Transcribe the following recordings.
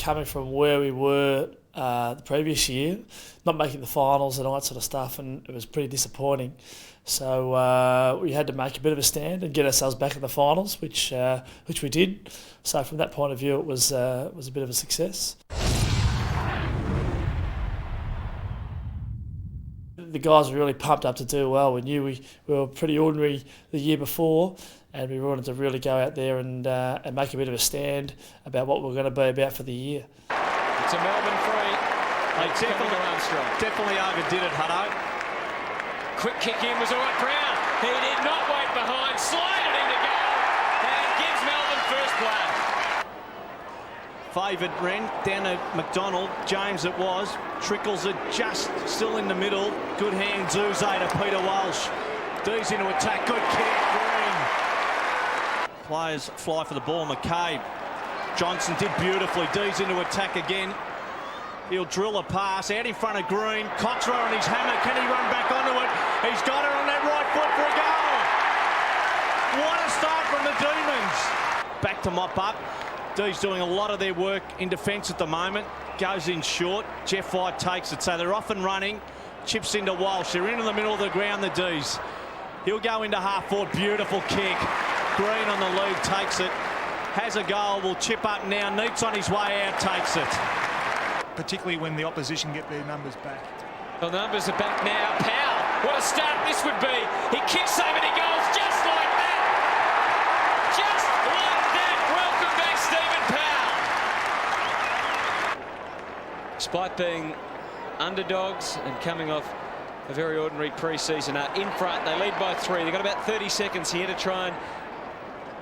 coming from where we were the previous year, not making the finals and all that sort of stuff, and it was pretty disappointing. So we had to make a bit of a stand and get ourselves back in the finals, which we did. So from that point of view, it was a bit of a success. The guys were really pumped up to do well. We knew we were pretty ordinary the year before, and we wanted to really go out there and make a bit of a stand about what we're going to be about for the year. It's a Melbourne free. They definitely overdid it, Hutto. Quick kick in was all right. Brown. He did not wait behind. Slided in to goal and gives Melbourne first play. Favoured Wren down to McDonald. James it was. Trickles it just still in the middle. Good hand Zuze to Peter Walsh. D's into attack. Good kick. Green. Players fly for the ball. McCabe. Johnson did beautifully. D's into attack again. He'll drill a pass out in front of Green. Coxrow on his hammer. Can he run back onto it? He's got it on that right foot for a goal. What a start from the Demons. Back to mop up. D's doing a lot of their work in defence at the moment. Goes in short. Jeff White takes it. So they're off and running. Chips into Walsh. They're into the middle of the ground, the D's. He'll go into half forward. Beautiful kick. Green on the lead takes it. Has a goal. Will chip up now. Neats on his way out. Takes it. Particularly when the opposition get their numbers back. The numbers are back now. Powell. What a start this would be. He kicks so many goals just like that. Just like that. Welcome back, Stephen Powell. Despite being underdogs and coming off a very ordinary pre-season, in front, they lead by 3. They've got about 30 seconds here to try and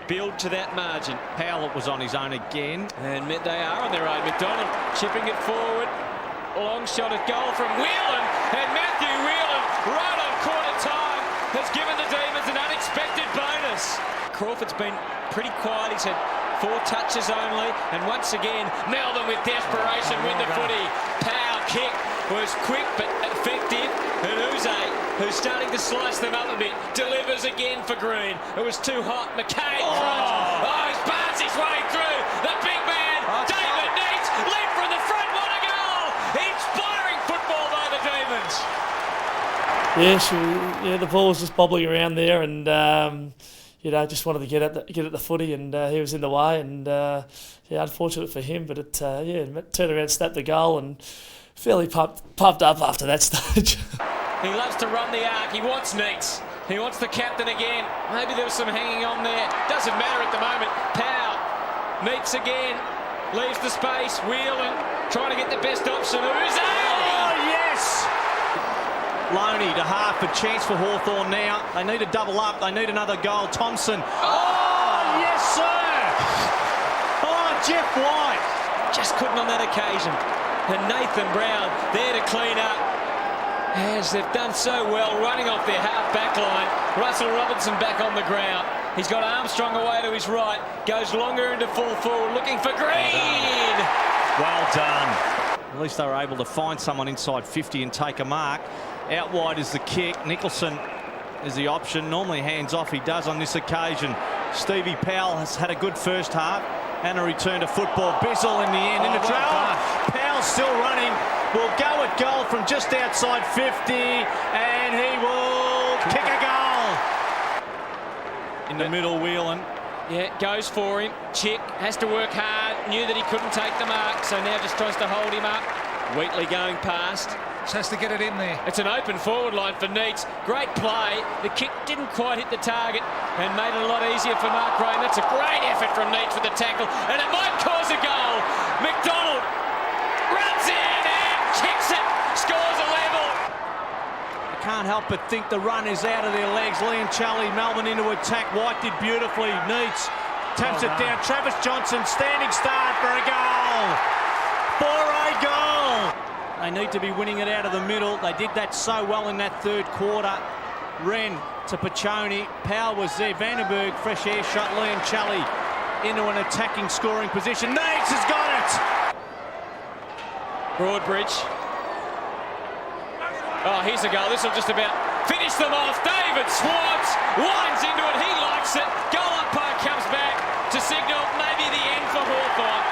build to that margin. Powell was on his own again. And they are on their own. McDonald chipping it forward. Long shot at goal from Whelan. And Matthew Whelan, right on quarter time, has given the Demons an unexpected bonus. Crawford's been pretty quiet. He's had 4 touches only. And once again, Melbourne with desperation win the footy. Powell kick was quick but effective. And Uze, who's starting to slice them up a bit, delivers again for Green. It was too hot. McCabe crunch. Oh, he's barged his way through. The big man, David Neitz, lead from the front. What a goal! Inspiring football by the Demons. Yeah, the ball was just bobbling around there, and just wanted to get at the footy, and he was in the way, and unfortunate for him, but it turned around, snapped the goal, and fairly pumped up after that stage. He loves to run the arc. He wants Neitz. He wants the captain again. Maybe there was some hanging on there. Doesn't matter at the moment. Powell. Neitz again. Leaves the space. Whelan trying to get the best option. Uze! Oh, yes! Loney to half. A chance for Hawthorn now. They need to double up. They need another goal. Thompson. Oh, yes, sir! Oh, Jeff White. Just couldn't on that occasion. And Nathan Brown there to clean up. As they've done so well, running off their half-back line. Russell Robinson back on the ground. He's got Armstrong away to his right. Goes longer into full forward, looking for Green. Well done. At least they were able to find someone inside 50 and take a mark. Out wide is the kick. Nicholson is the option. Normally hands off. He does on this occasion. Stevie Powell has had a good first half and a return to football. Bizzle in the end. Into trouble. Powell still running. Will go at goal from just outside 50, and he will kick a goal. In the middle, Whelan. Yeah, goes for him. Chick has to work hard. Knew that he couldn't take the mark, so now just tries to hold him up. Wheatley going past. Just has to get it in there. It's an open forward line for Neitz. Great play. The kick didn't quite hit the target and made it a lot easier for Mark Graham. That's a great effort from Neitz with the tackle, and it might cause a goal. McDonald runs in and kicks it. Scores a level. I can't help but think the run is out of their legs. Liam Charlie, Melbourne into attack. White did beautifully. Neitz taps it down. Travis Johnson, standing start for a goal. For a goal. They need to be winning it out of the middle. They did that so well in that third quarter. Wren to Paccioni. Powell was there. Vandenberg, fresh air shot. Liam Charlie into an attacking scoring position. Neitz has got it. Broadbridge. Oh, here's a goal. This will just about finish them off. David Swartz winds into it. He likes it. Goal umpire comes back to signal maybe the end for Hawthorn.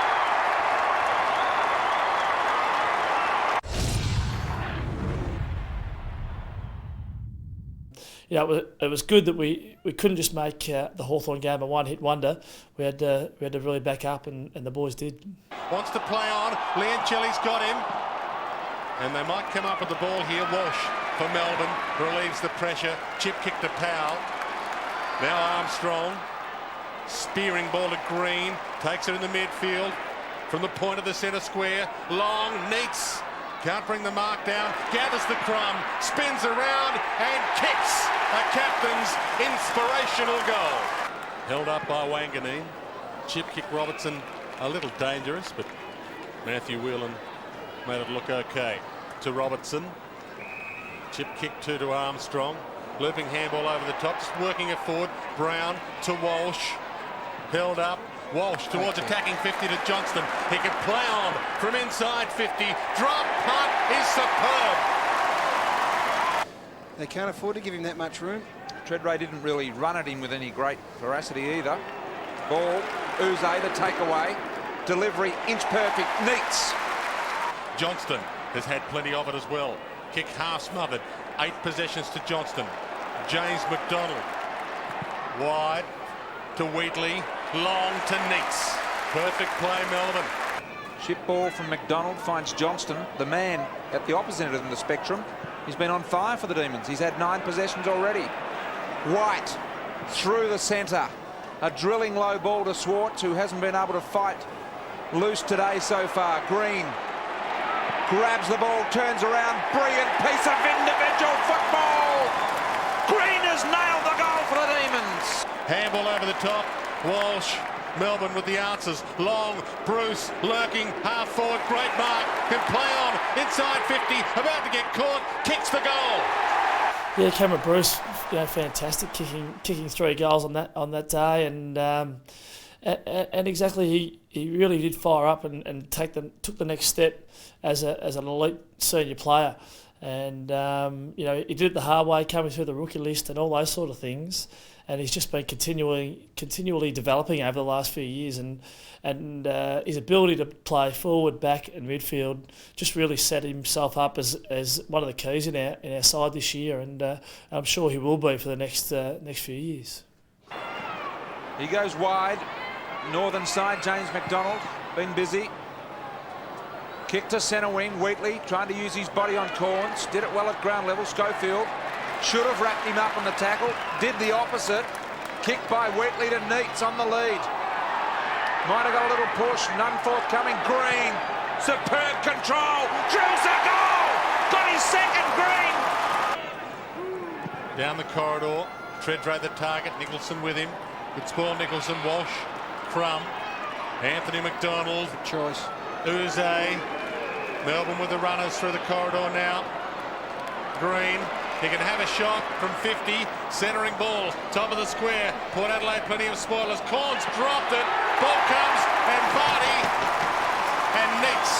it was good that we couldn't just make the Hawthorn game a one-hit wonder. We had to really back up, and the boys did. Wants to play on. Liancelli's got him. And they might come up with the ball here. Walsh for Melbourne relieves the pressure. Chip kick to Powell. Now Armstrong. Spearing ball to Green. Takes it in the midfield. From the point of the centre square. Long, Neats. Can't bring the mark down. Gathers the crumb. Spins around and kicks a captain's inspirational goal. Held up by Wanganeen. Chip kick Robertson a little dangerous, but Matthew Whelan made it look okay. To Robertson. Chip kick to Armstrong. Looping handball over the top, just working it forward. Brown to Walsh. Held up. Walsh towards attacking 50 to Johnston. He can play on from inside 50. Drop punt is superb. They can't afford to give him that much room. Treadray didn't really run at him with any great veracity either. Ball, Uze, the takeaway. Delivery, inch perfect, Neats. Johnston has had plenty of it as well. Kick half smothered. 8 possessions to Johnston. James McDonald. Wide to Wheatley. Long to Neats. Perfect play, Melbourne. Ship ball from McDonald finds Johnston, the man at the opposite end of the spectrum. He's been on fire for the Demons. He's had 9 possessions already. White through the centre. A drilling low ball to Swartz, who hasn't been able to fight loose today so far. Green grabs the ball, turns around. Brilliant piece of individual football. Green has nailed the goal for the Demons. Handball over the top. Walsh, Melbourne with the answers. Long, Bruce lurking, half forward, great mark, can play on, inside 50, about to get caught, kicks the goal. Yeah, Cameron Bruce, fantastic, kicking 3 goals on that day, and exactly he really did fire up and took the next step as an elite senior player, and he did it the hard way, coming through the rookie list and all those sort of things. And he's just been continually developing over the last few years, and his ability to play forward, back, and midfield just really set himself up as one of the keys in our side this year, and I'm sure he will be for the next few years. He goes wide, northern side. James McDonald been busy. Kick to centre wing. Wheatley trying to use his body on Corns. Did it well at ground level. Schofield should have wrapped him up on the tackle. Did the opposite. Kick by Wheatley to Neats on the lead. Might have got a little push. None forthcoming. Green. Superb control. Drills a goal. Got his second, Green. Down the corridor. Treadray the target. Nicholson with him. Good spoil Nicholson. Walsh. From Anthony McDonald. Good choice. Uze. Melbourne with the runners through the corridor now. Green. He can have a shot from 50, centering ball, top of the square. Port Adelaide, plenty of spoilers. Corns dropped it. Ball comes, and Vardy and Neats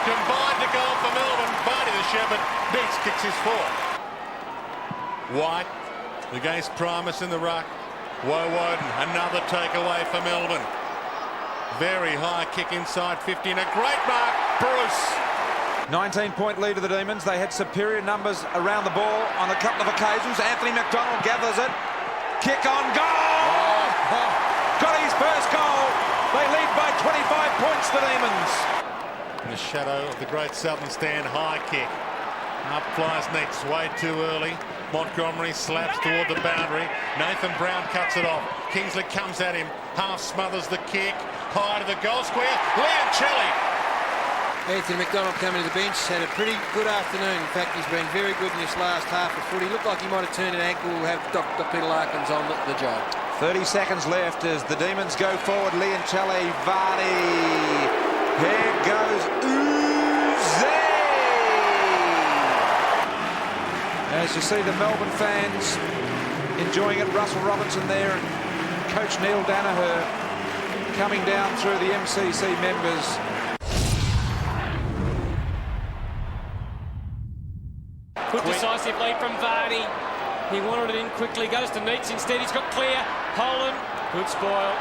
combined to goal for Melbourne. Vardy the shepherd. Neats kicks his fourth. White against Primus in the ruck. Woden, another takeaway for Melbourne. Very high kick inside 50 and a great mark. Bruce. 19-point lead of the Demons. They had superior numbers around the ball on a couple of occasions. Anthony McDonald gathers it. Kick on goal! Got his first goal. They lead by 25 points, the Demons. In the shadow of the great Southern Stand, high kick. Up flies Neats, way too early. Montgomery slaps toward the boundary. Nathan Brown cuts it off. Kingsley comes at him. Half smothers the kick. High to the goal square. Liancelli. Anthony McDonald coming to the bench, had a pretty good afternoon. In fact, he's been very good in this last half of footy. Looked like he might have turned an ankle, have Dr. Peter Larkins on the job. 30 seconds left as the Demons go forward. Liancelli, Vardy. Here goes Uze. As you see the Melbourne fans enjoying it, Russell Robinson there and Coach Neil Danaher coming down through the MCC members. Good decisive lead from Vardy. He wanted it in quickly, goes to Neats instead. He's got clear. Holland, good spoil.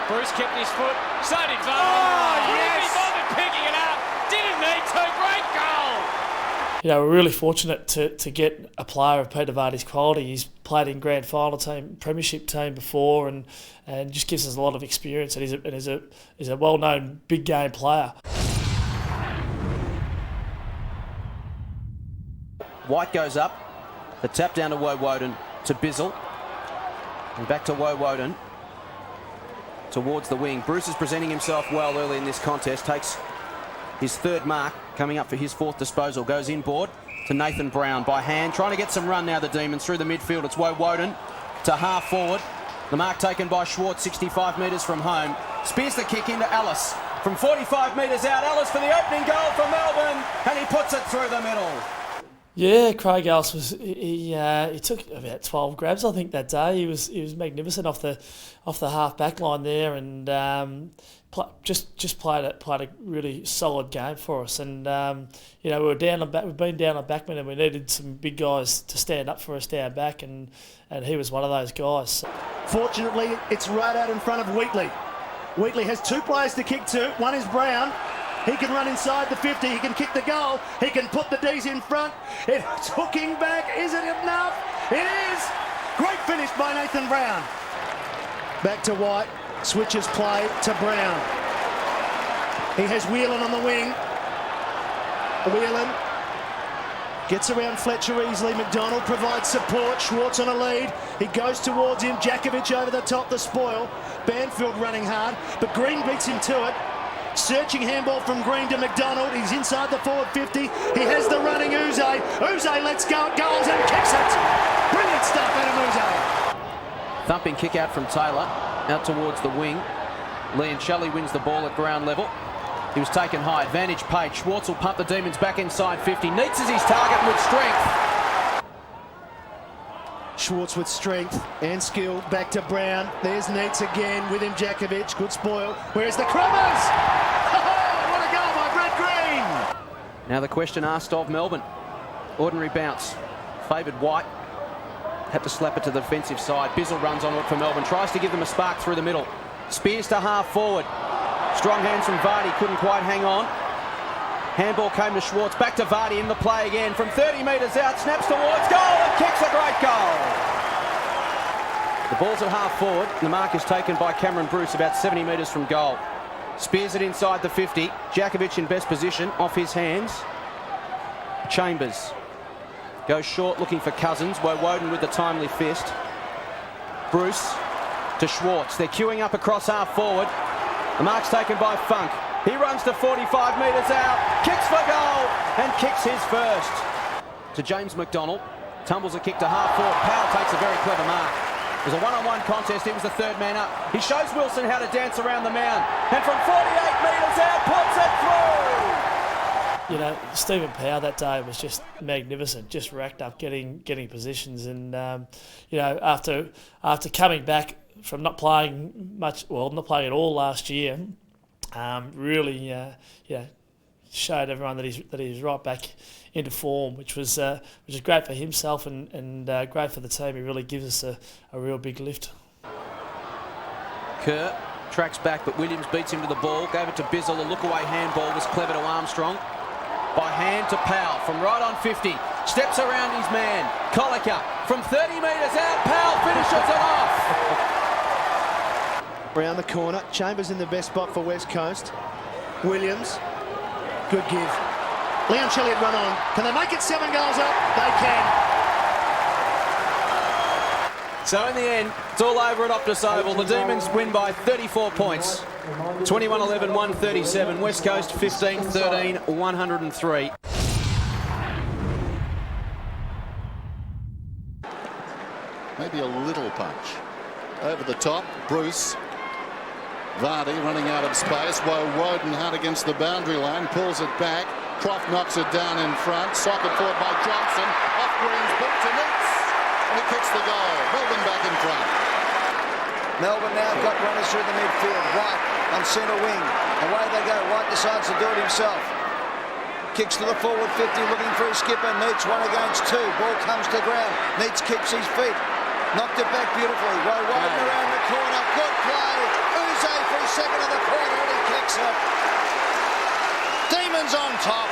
Bruce kept his foot. So did Vardy. Oh, Couldn't yes. be bothered picking it up. Didn't need to. Great goal. we're really fortunate to get a player of Peter Vardy's quality. He's played in grand final team, premiership team before, and just gives us a lot of experience. And he's a well-known big game player. White goes up. The tap down to Woden to Bizzle. And back to Woden towards the wing. Bruce is presenting himself well early in this contest. Takes his third mark, coming up for his fourth disposal. Goes inboard to Nathan Brown by hand. Trying to get some run now, the Demons, through the midfield. It's Woden to half forward. The mark taken by Schwartz, 65 metres from home. Spears the kick into Ellis. From 45 metres out, Ellis for the opening goal for Melbourne. And he puts it through the middle. Yeah, Craig Ellis he took about 12 grabs, I think, that day. He was magnificent off the half back line there, and just played a really solid game for us. And we've been down on backman, and we needed some big guys to stand up for us down back, and he was one of those guys. Fortunately, it's right out in front of Wheatley. Wheatley has two players to kick to. One is Brown. He can run inside the 50, he can kick the goal, he can put the D's in front. It's hooking back, is it enough? It is! Great finish by Nathan Brown. Back to White, switches play to Brown. He has Whelan on the wing. Whelan gets around Fletcher easily. McDonald provides support. Schwartz on a lead. He goes towards him. Jakovic over the top, the spoil. Banfield running hard, but Green beats him to it. Searching handball from Green to McDonald. He's inside the forward 50. He has the running Uze. Uze lets go, goes and kicks it. Brilliant stuff out of Uze. Thumping kick out from Taylor, out towards the wing. Liancelli wins the ball at ground level. He was taken high. Advantage paid. Schwartz will pump the Demons back inside 50. Neitz is his target with strength. Schwartz with strength and skill. Back to Brown. There's Neitz again with him. Jakovic. Good spoil. Where's the Crummers? Oh, what a goal by Brett Green! Now the question asked of Melbourne. Ordinary bounce. Favoured White. Had to slap it to the defensive side. Bizzle runs onto it for Melbourne. Tries to give them a spark through the middle. Spears to half forward. Strong hands from Vardy. Couldn't quite hang on. Handball came to Schwartz. Back to Vardy in the play again. From 30 metres out. Snaps towards goal and kicks a great goal. The ball's at half forward. The mark is taken by Cameron Bruce about 70 metres from goal. Spears it inside the 50. Jakovic in best position. Off his hands. Chambers goes short looking for Cousins. Woden with the timely fist. Bruce to Schwartz. They're queuing up across half forward. The mark's taken by Funk. He runs to 45 metres out, kicks for goal, and kicks his first. To James McDonald, tumbles a kick to half forward. Powell takes a very clever mark. It was a one-on-one contest. He was the third man up. He shows Wilson how to dance around the mound, and from 48 metres out, puts it through. Stephen Powell that day was just magnificent. Just racked up getting positions, and after coming back from not playing much, not playing at all last year. Really showed everyone that he's right back into form, which is great for himself and great for the team. He really gives us a real big lift. Kerr tracks back, but Williams beats him to the ball. Gave it to Bizzle. A look-away handball was clever to Armstrong. By hand to Powell from right on 50. Steps around his man. Colica from 30 metres out. Powell finishes it off. Around the corner, Chambers in the best spot for West Coast. Williams, good give. Liancelli had run on. Can they make it 7 goals up? They can. So in the end, it's all over at Optus Oval. The Demons win by 34 points. 21-11, 137. West Coast 15-13, 103. Maybe a little punch. Over the top, Bruce. Vardy running out of space. Woden hard against the boundary line, pulls it back. Croft knocks it down in front. Socket forward by Johnson. Off Green's boot to Neitz. And he kicks the goal. Melbourne back in front. Melbourne now got runners through the midfield. White on centre wing. Away they go. White decides to do it himself. Kicks to the forward 50, looking for his skipper. Neitz 1 against 2. Ball comes to ground. Neitz keeps his feet. Knocked it back beautifully. Woden around the corner. Good play. Uze for his second of the quarter, and he kicks it. Demons on top.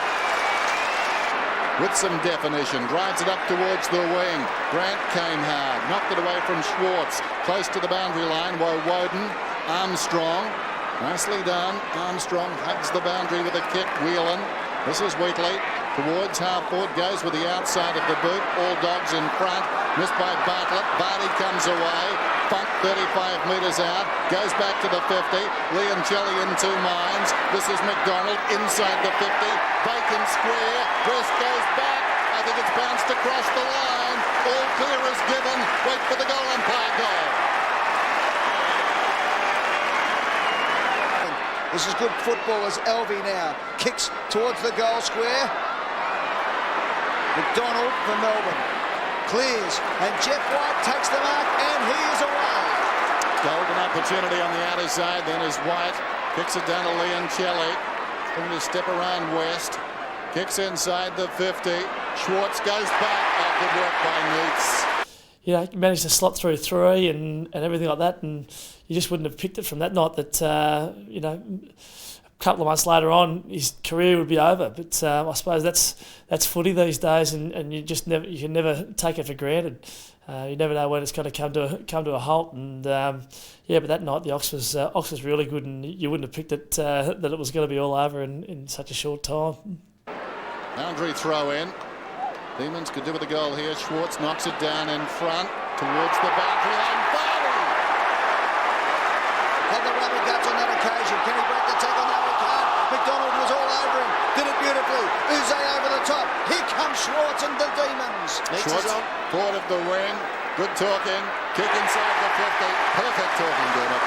with some definition. Drives it up towards the wing. Grant came hard. Knocked it away from Schwartz. Close to the boundary line. Woden. Armstrong. Nicely done. Armstrong hugs the boundary with a kick. Whelan. This is Wheatley. Towards half forward. Goes with the outside of the boot. All dogs in front. Missed by Bartlett. Vardy comes away. Funk 35 metres out. Goes back to the 50. Leoncelli in two minds. This is McDonald inside the 50. Vacant square. Bruce goes back. I think it's bounced across the line. All clear is given. Wait for the goal umpire goal. This is good football as Elvey now kicks towards the goal square. McDonald for Melbourne. Clears, and Jeff White takes the mark, and he is away. Golden opportunity on the outer side, then is White. Kicks it down to Leoncelli. Looking to step around West. Kicks inside the 50. Schwartz goes back. Oh, good work by Neitz. You know, managed to slot through three and everything like that, and you just wouldn't have picked it from that night that, you know, a couple of months later on, his career would be over. But I suppose that's footy these days, and you can never take it for granted. You never know when it's going to come to a halt. And yeah, but that night the Ox was really good, and you wouldn't have picked it that it was going to be all over in such a short time. Boundary throw in. Demons could do with a goal here. Schwartz knocks it down in front towards the boundary line. Vardy! Had the rubber guts on that occasion. Can he break the tackle? No, he can't. McDonald was all over him. Did it beautifully. Uze over the top. Here comes Schwartz and the Demons. Schwartz forward of the wing. Good talking. Kick inside the 50. Perfect talking, Dermot.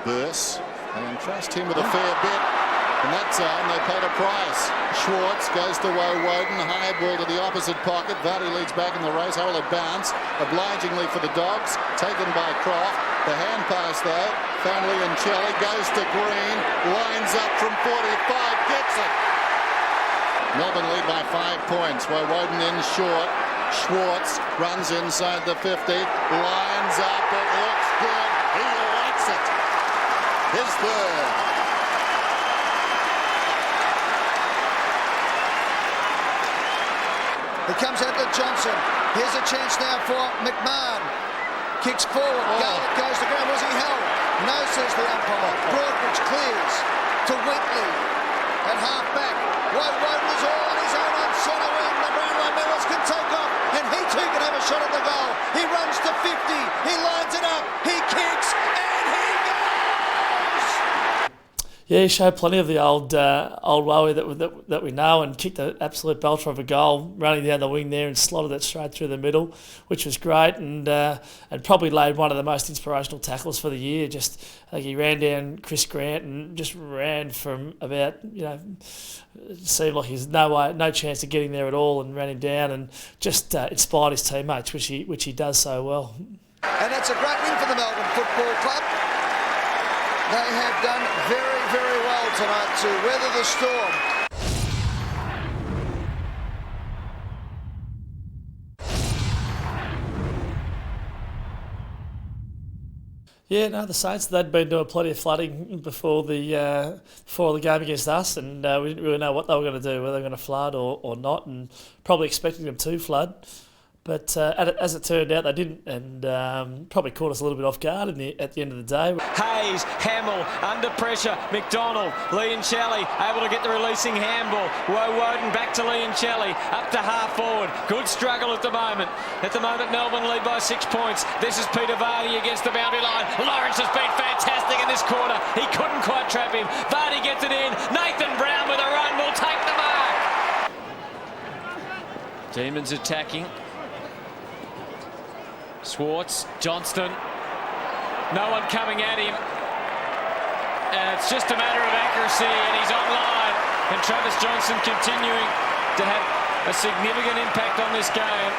Burse. They entrust him with a fair bit. And that time they paid a price. Schwartz goes to Woden. High ball to the opposite pocket. Vardy leads back in the race. How will it bounce? Obligingly for the Dogs. Taken by Croft. The hand pass though. Family and Shelley goes to Green. Lines up from 45. Gets it. Melbourne lead by 5 points. Woden in short. Schwartz runs inside the 50. Lines up. It looks good. He likes it. His third. It comes out to Johnson. Here's a chance now for McMahon. Kicks forward. Garlick goes to ground. Was he held? No, says the umpire. Broadbridge clears to Wheatley at half back. Woden is all on his own on centre wing. The Brownlow medals can take off, and he too can have a shot at the goal. He runs to 50. He lines it up. He kicks, and he goes. Yeah, he showed plenty of the old Wowie that we know, and kicked an absolute belter of a goal, running down the wing there and slotted it straight through the middle, which was great, and probably laid one of the most inspirational tackles for the year. Just I think he ran down Chris Grant and just ran from about, you know, it seemed like he's no chance of getting there at all, and ran him down and just inspired his teammates, which he does so well. And that's a great win for the Melbourne Football Club. They have done very, very well tonight to weather the storm. Yeah, no, the Saints, they'd been doing plenty of flooding before the game against us, and we didn't really know what they were going to do, whether they were going to flood or not, and probably expecting them to flood. But as it turned out, they didn't, and probably caught us a little bit off guard at the end of the day. Hayes, Hamill, under pressure, McDonald, Leoncelli able to get the releasing handball. Woden back to Leoncelli, up to half forward. Good struggle at the moment. At the moment, Melbourne lead by 6 points. This is Peter Vardy against the boundary line. Lawrence has been fantastic in this quarter. He couldn't quite trap him. Vardy gets it in. Nathan Brown with a run will take the mark. Demons attacking. Schwartz, Johnston, no one coming at him, and it's just a matter of accuracy, and he's online, and Travis Johnson continuing to have a significant impact on this game.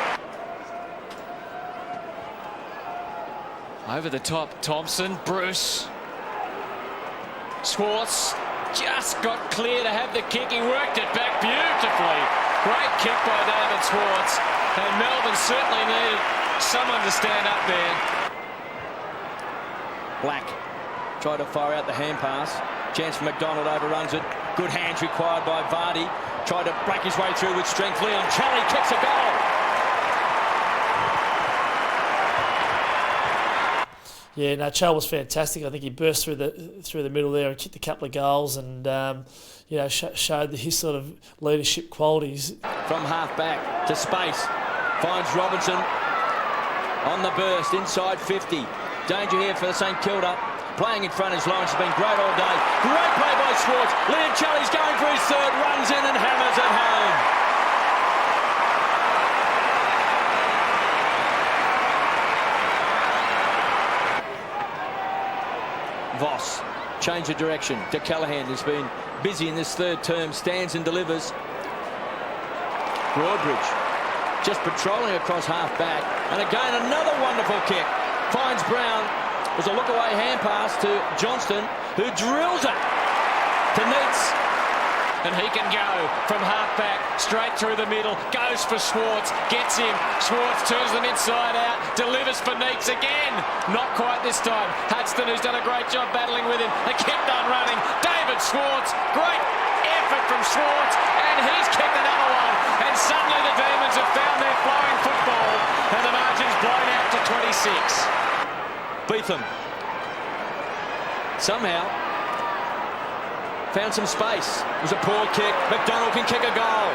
Over the top, Thompson, Bruce, Schwartz just got clear to have the kick. He worked it back beautifully. Great kick by David Schwartz, and Melbourne certainly needed someone to stand up there. Black tried to fire out the hand pass. Chance for McDonald, overruns it. Good hands required by Vardy. tried to break his way through with strength. Leon Kelly kicks a goal. Yeah, no, Chell was fantastic. I think he burst through the middle there and kicked a couple of goals, and you know, showed his sort of leadership qualities. From half back to space, finds Robinson on the burst inside 50. Danger here for St Kilda. Playing in front, his Lawrence has been great all day. Great play by Schwartz. Liam Chelly's going for his third, runs in and hammers it home. Voss, change of direction to Callaghan, who's been busy in this third term, stands and delivers. Broadbridge just patrolling across half back, and again another wonderful kick. Finds Brown. There's a look away hand pass to Johnston, who drills it to Neitz. And he can go from half back, straight through the middle, goes for Schwartz, gets him. Schwartz turns them inside out, delivers for Neitz again. Not quite this time. Hudson, who's done a great job battling with him, they kept on running. David Schwartz, great effort from Schwartz, and he's kicked another one. And suddenly the Demons have found their flowing football, and the margin's blown out to 26. Beetham somehow found some space. It was a poor kick. McDonald can kick a goal.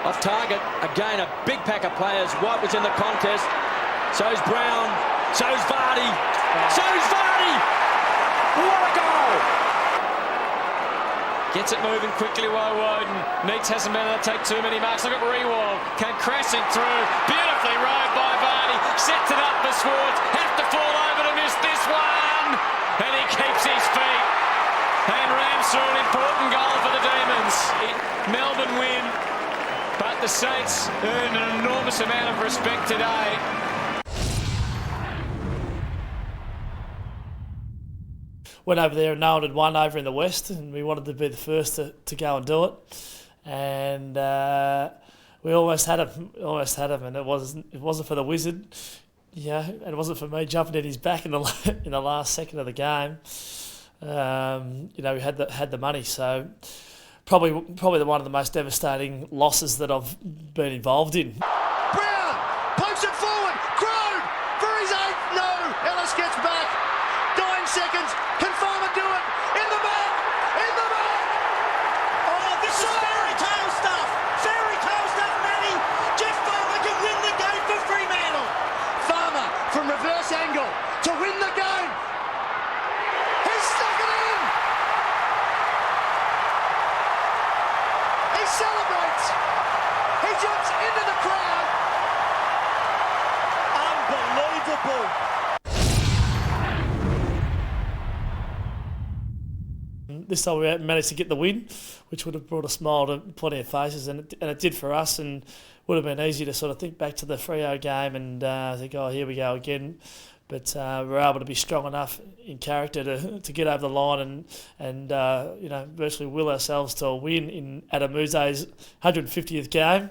Off target. Again, a big pack of players. White was in the contest. So's Brown. So's Vardy. So's Vardy! What a goal! Gets it moving quickly while Woden. Neitz hasn't been able to take too many marks. Look at Rewald. Came crashing through. Beautifully rowed by Vardy. Sets it up for Schwartz. Have to fall over to miss this one. And he keeps his feet. And rams through an important goal for the Demons. Melbourne win, but the Saints earned an enormous amount of respect today. Went over there and no one had won over in the West, and we wanted to be the first to go and do it. And we almost had him, and it wasn't for the Wizard, yeah, and it wasn't for me jumping at his back in the last second of the game. You know, we had the money, so probably one of the most devastating losses that I've been involved in. Brown pokes it forward. Crone for his 8th. No, Ellis gets back. 9 seconds. Can Farmer do it? In the back. In the back. Oh, this is fairy tale stuff. Fairy tale stuff, Manny. Jeff Farmer can win the game for Fremantle. Farmer from reverse angle to win the game. He's stuck it in. He celebrates. He jumps into the crowd. Unbelievable. This time we managed to get the win, which would have brought a smile to plenty of faces, and it did for us, and would have been easy to sort of think back to the Freo game and think, oh, here we go again. But we're able to be strong enough in character to get over the line and you know, virtually will ourselves to a win in Adam Muse's 150th game.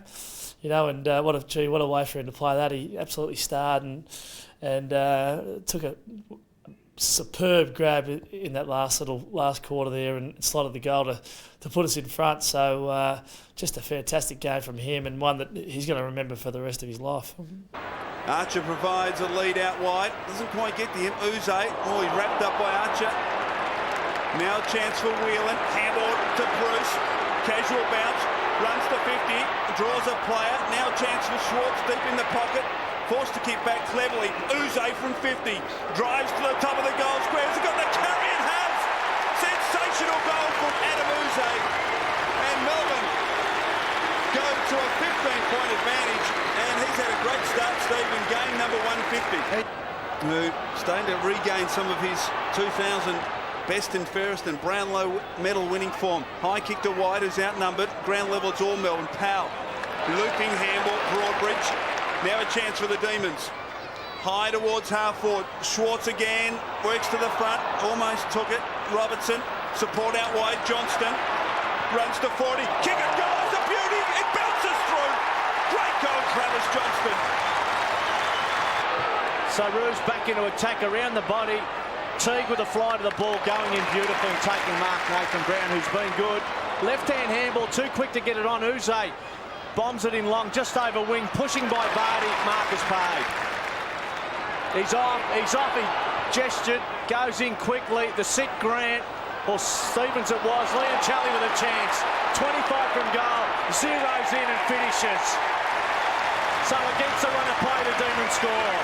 You know, and what a way for him to play that. He absolutely starred and took a superb grab in that last quarter there and slotted the goal to put us in front. So just a fantastic game from him, and one that he's going to remember for the rest of his life. Archer provides a lead out wide. Doesn't quite get to him. Uze. Oh, he's wrapped up by Archer. Now a chance for Whelan. Handball to Bruce. Casual bounce. Runs to 50. Draws a player. Now a chance for Schwartz deep in the pocket. Forced to keep back cleverly. Uze from 50. Drives to the top of the goal square. He's got the carry and has. Sensational goal from Adam Uze. And Melbourne go to a 15-point advantage. And he's had a great start, Steve, in game number 150. Who starting to regain some of his 2000 best and fairest and Brownlow medal winning form. High kick to wide, who's outnumbered. Ground level, it's all Melbourne. Powell. Looping handball, Broadbridge. Now a chance for the Demons. High towards half forward. Schwartz again. Works to the front. Almost took it. Robertson. Support out wide. Johnston. Runs to 40. Kick it goes. A beauty. It bounces through. Great goal, Travis Johnston. So Roos back into attack around the body. Teague with a fly to the ball, going in beautifully and taking mark. Nathan Brown, who's been good. Left-hand handball, too quick to get it on. Uze bombs it in long, just over wing, pushing by Vardy. Marcus paid. He's off, he gestured, goes in quickly. The sick Grant, or Stevens it was. Liam Charlie with a chance. 25 from goal, zeroes in and finishes. So against the run of play, the Demons score.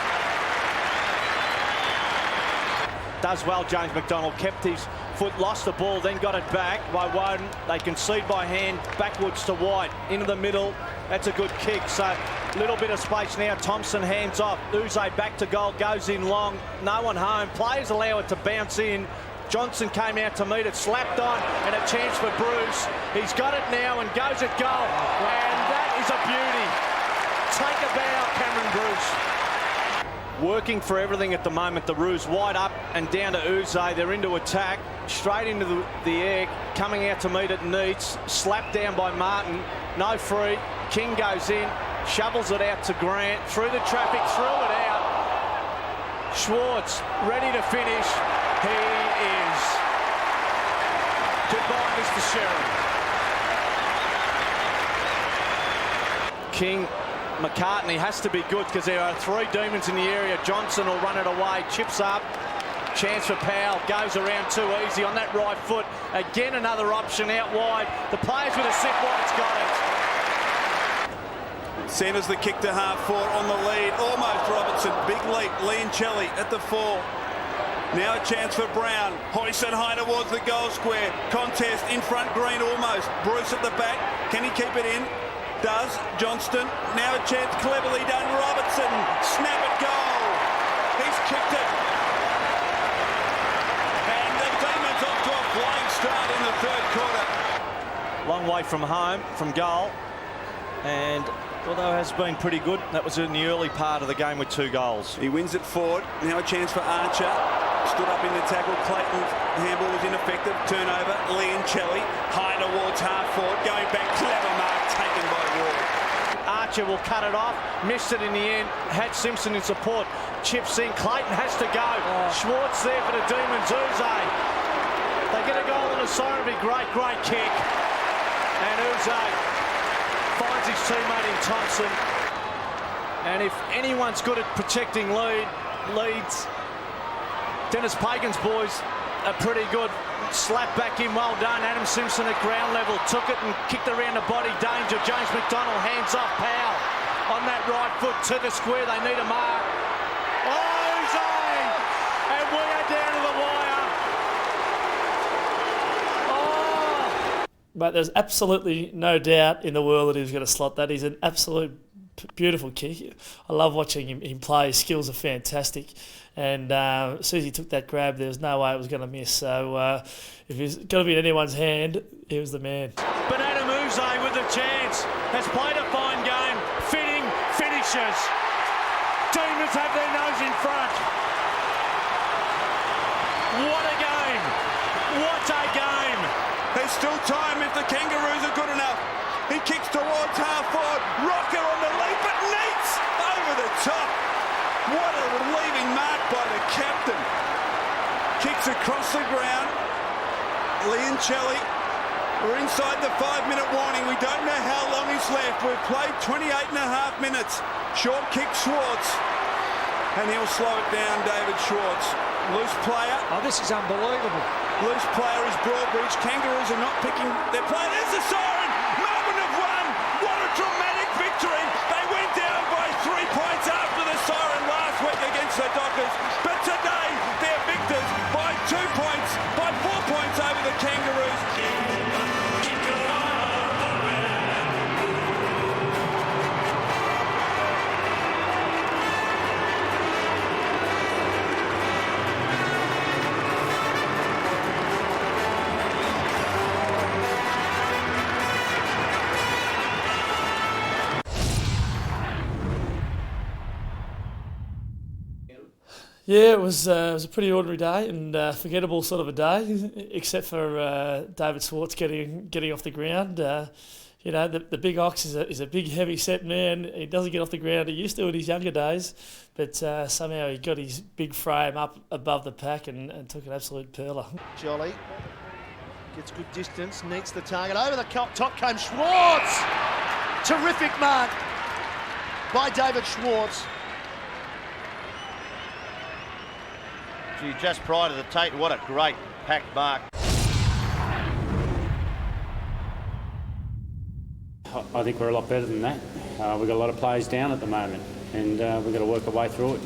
Does well, James McDonald, kept his foot, lost the ball, then got it back by Woden. They concede by hand, backwards to White, into the middle. That's a good kick, so a little bit of space now. Thompson hands off, Uze back to goal, goes in long, no one home. Players allow it to bounce in. Johnson came out to meet it, slapped on, and a chance for Bruce. He's got it now and goes at goal, and that is a beauty. Take a bow, Cameron Bruce. Working for everything at the moment. The Roos wide up and down to Uze. They're into attack, straight into the air, coming out to meet it. Needs slapped down by Martin. No free. King goes in, shovels it out to Grant. Through the traffic, threw it out. Schwartz ready to finish. He is. Goodbye, Mr. Sheridan. King. McCartney has to be good because there are three Demons in the area. Johnson will run it away, chips up, chance for Powell, goes around too easy on that right foot. Again, another option out wide. The players with a sit wide's got it. Centres the kick to half forward on the lead. Almost Robertson, big leap. Leoncelli at the 4. Now a chance for Brown. Hoyson high towards the goal square. Contest in front, Green almost. Bruce at the back. Can he keep it in? Does. Johnston, now a chance, cleverly done. Robertson, snap it, goal. He's kicked it. And the Demons off to a flying start in the third quarter. Long way from home, from goal. And although it has been pretty good, that was in the early part of the game with 2 goals. He wins it forward. Now a chance for Archer. Stood up in the tackle. Clayton's handball was ineffective. Turnover. Leoncelli high towards half forward. Going back. Clever mark taken by Ward. Archer will cut it off. Missed it in the end. Had Simpson in support. Chips in. Clayton has to go. Schwartz there for the Demons. Uze. They get a goal on the side. It'll be great, great kick. And Uze finds his teammate in Thompson. And if anyone's good at protecting leads, Dennis Pagan's boys are pretty good. Slap back in, well done. Adam Simpson at ground level took it and kicked around the body. Danger. James McDonald hands off Powell on that right foot to the square. They need a mark. Oh, Uze! And we are down to the wire. Oh! But there's absolutely no doubt in the world that he was going to slot that. He's an absolute beautiful kick. I love watching him play. His skills are fantastic. And as soon as he took that grab, there was no way it was going to miss. So if he's going to be in anyone's hand, he was the man. But Adam Uze with the chance has played a fine game. Fitting finishes. Demons have their nose in front. What a game. What a game. There's still time if the Kangaroos are good enough. He kicks towards half forward. Rocker on the lead, but Neats over the top. What a relieving mark by the captain. Kicks across the ground. Leoncelli, we're inside the 5-minute warning. We don't know how long is left. We've played 28.5 minutes. Short kick, Schwartz. And he'll slow it down, David Schwartz. Loose player. Oh, this is unbelievable. Loose player is Broadbridge. Kangaroos are not picking their play. There's the siren. Melbourne have won. What a dramatic victory. They went down by 3 points after the siren last week against the Dockers. But today, they're victors by 2 points, by 4 points over the Kangaroos. Yeah, it was a pretty ordinary day and forgettable sort of a day, except for David Schwartz getting off the ground. You know, the big ox is a big, heavy set man. He doesn't get off the ground. He used to in his younger days, but somehow he got his big frame up above the pack and took an absolute pearler. Jolly Gets good distance, needs the target. Over the top came Schwartz. Terrific mark by David Schwartz. Gee, just prior to the take, what a great packed mark. I think we're a lot better than that. We've got a lot of players down at the moment, and we've got to work our way through it.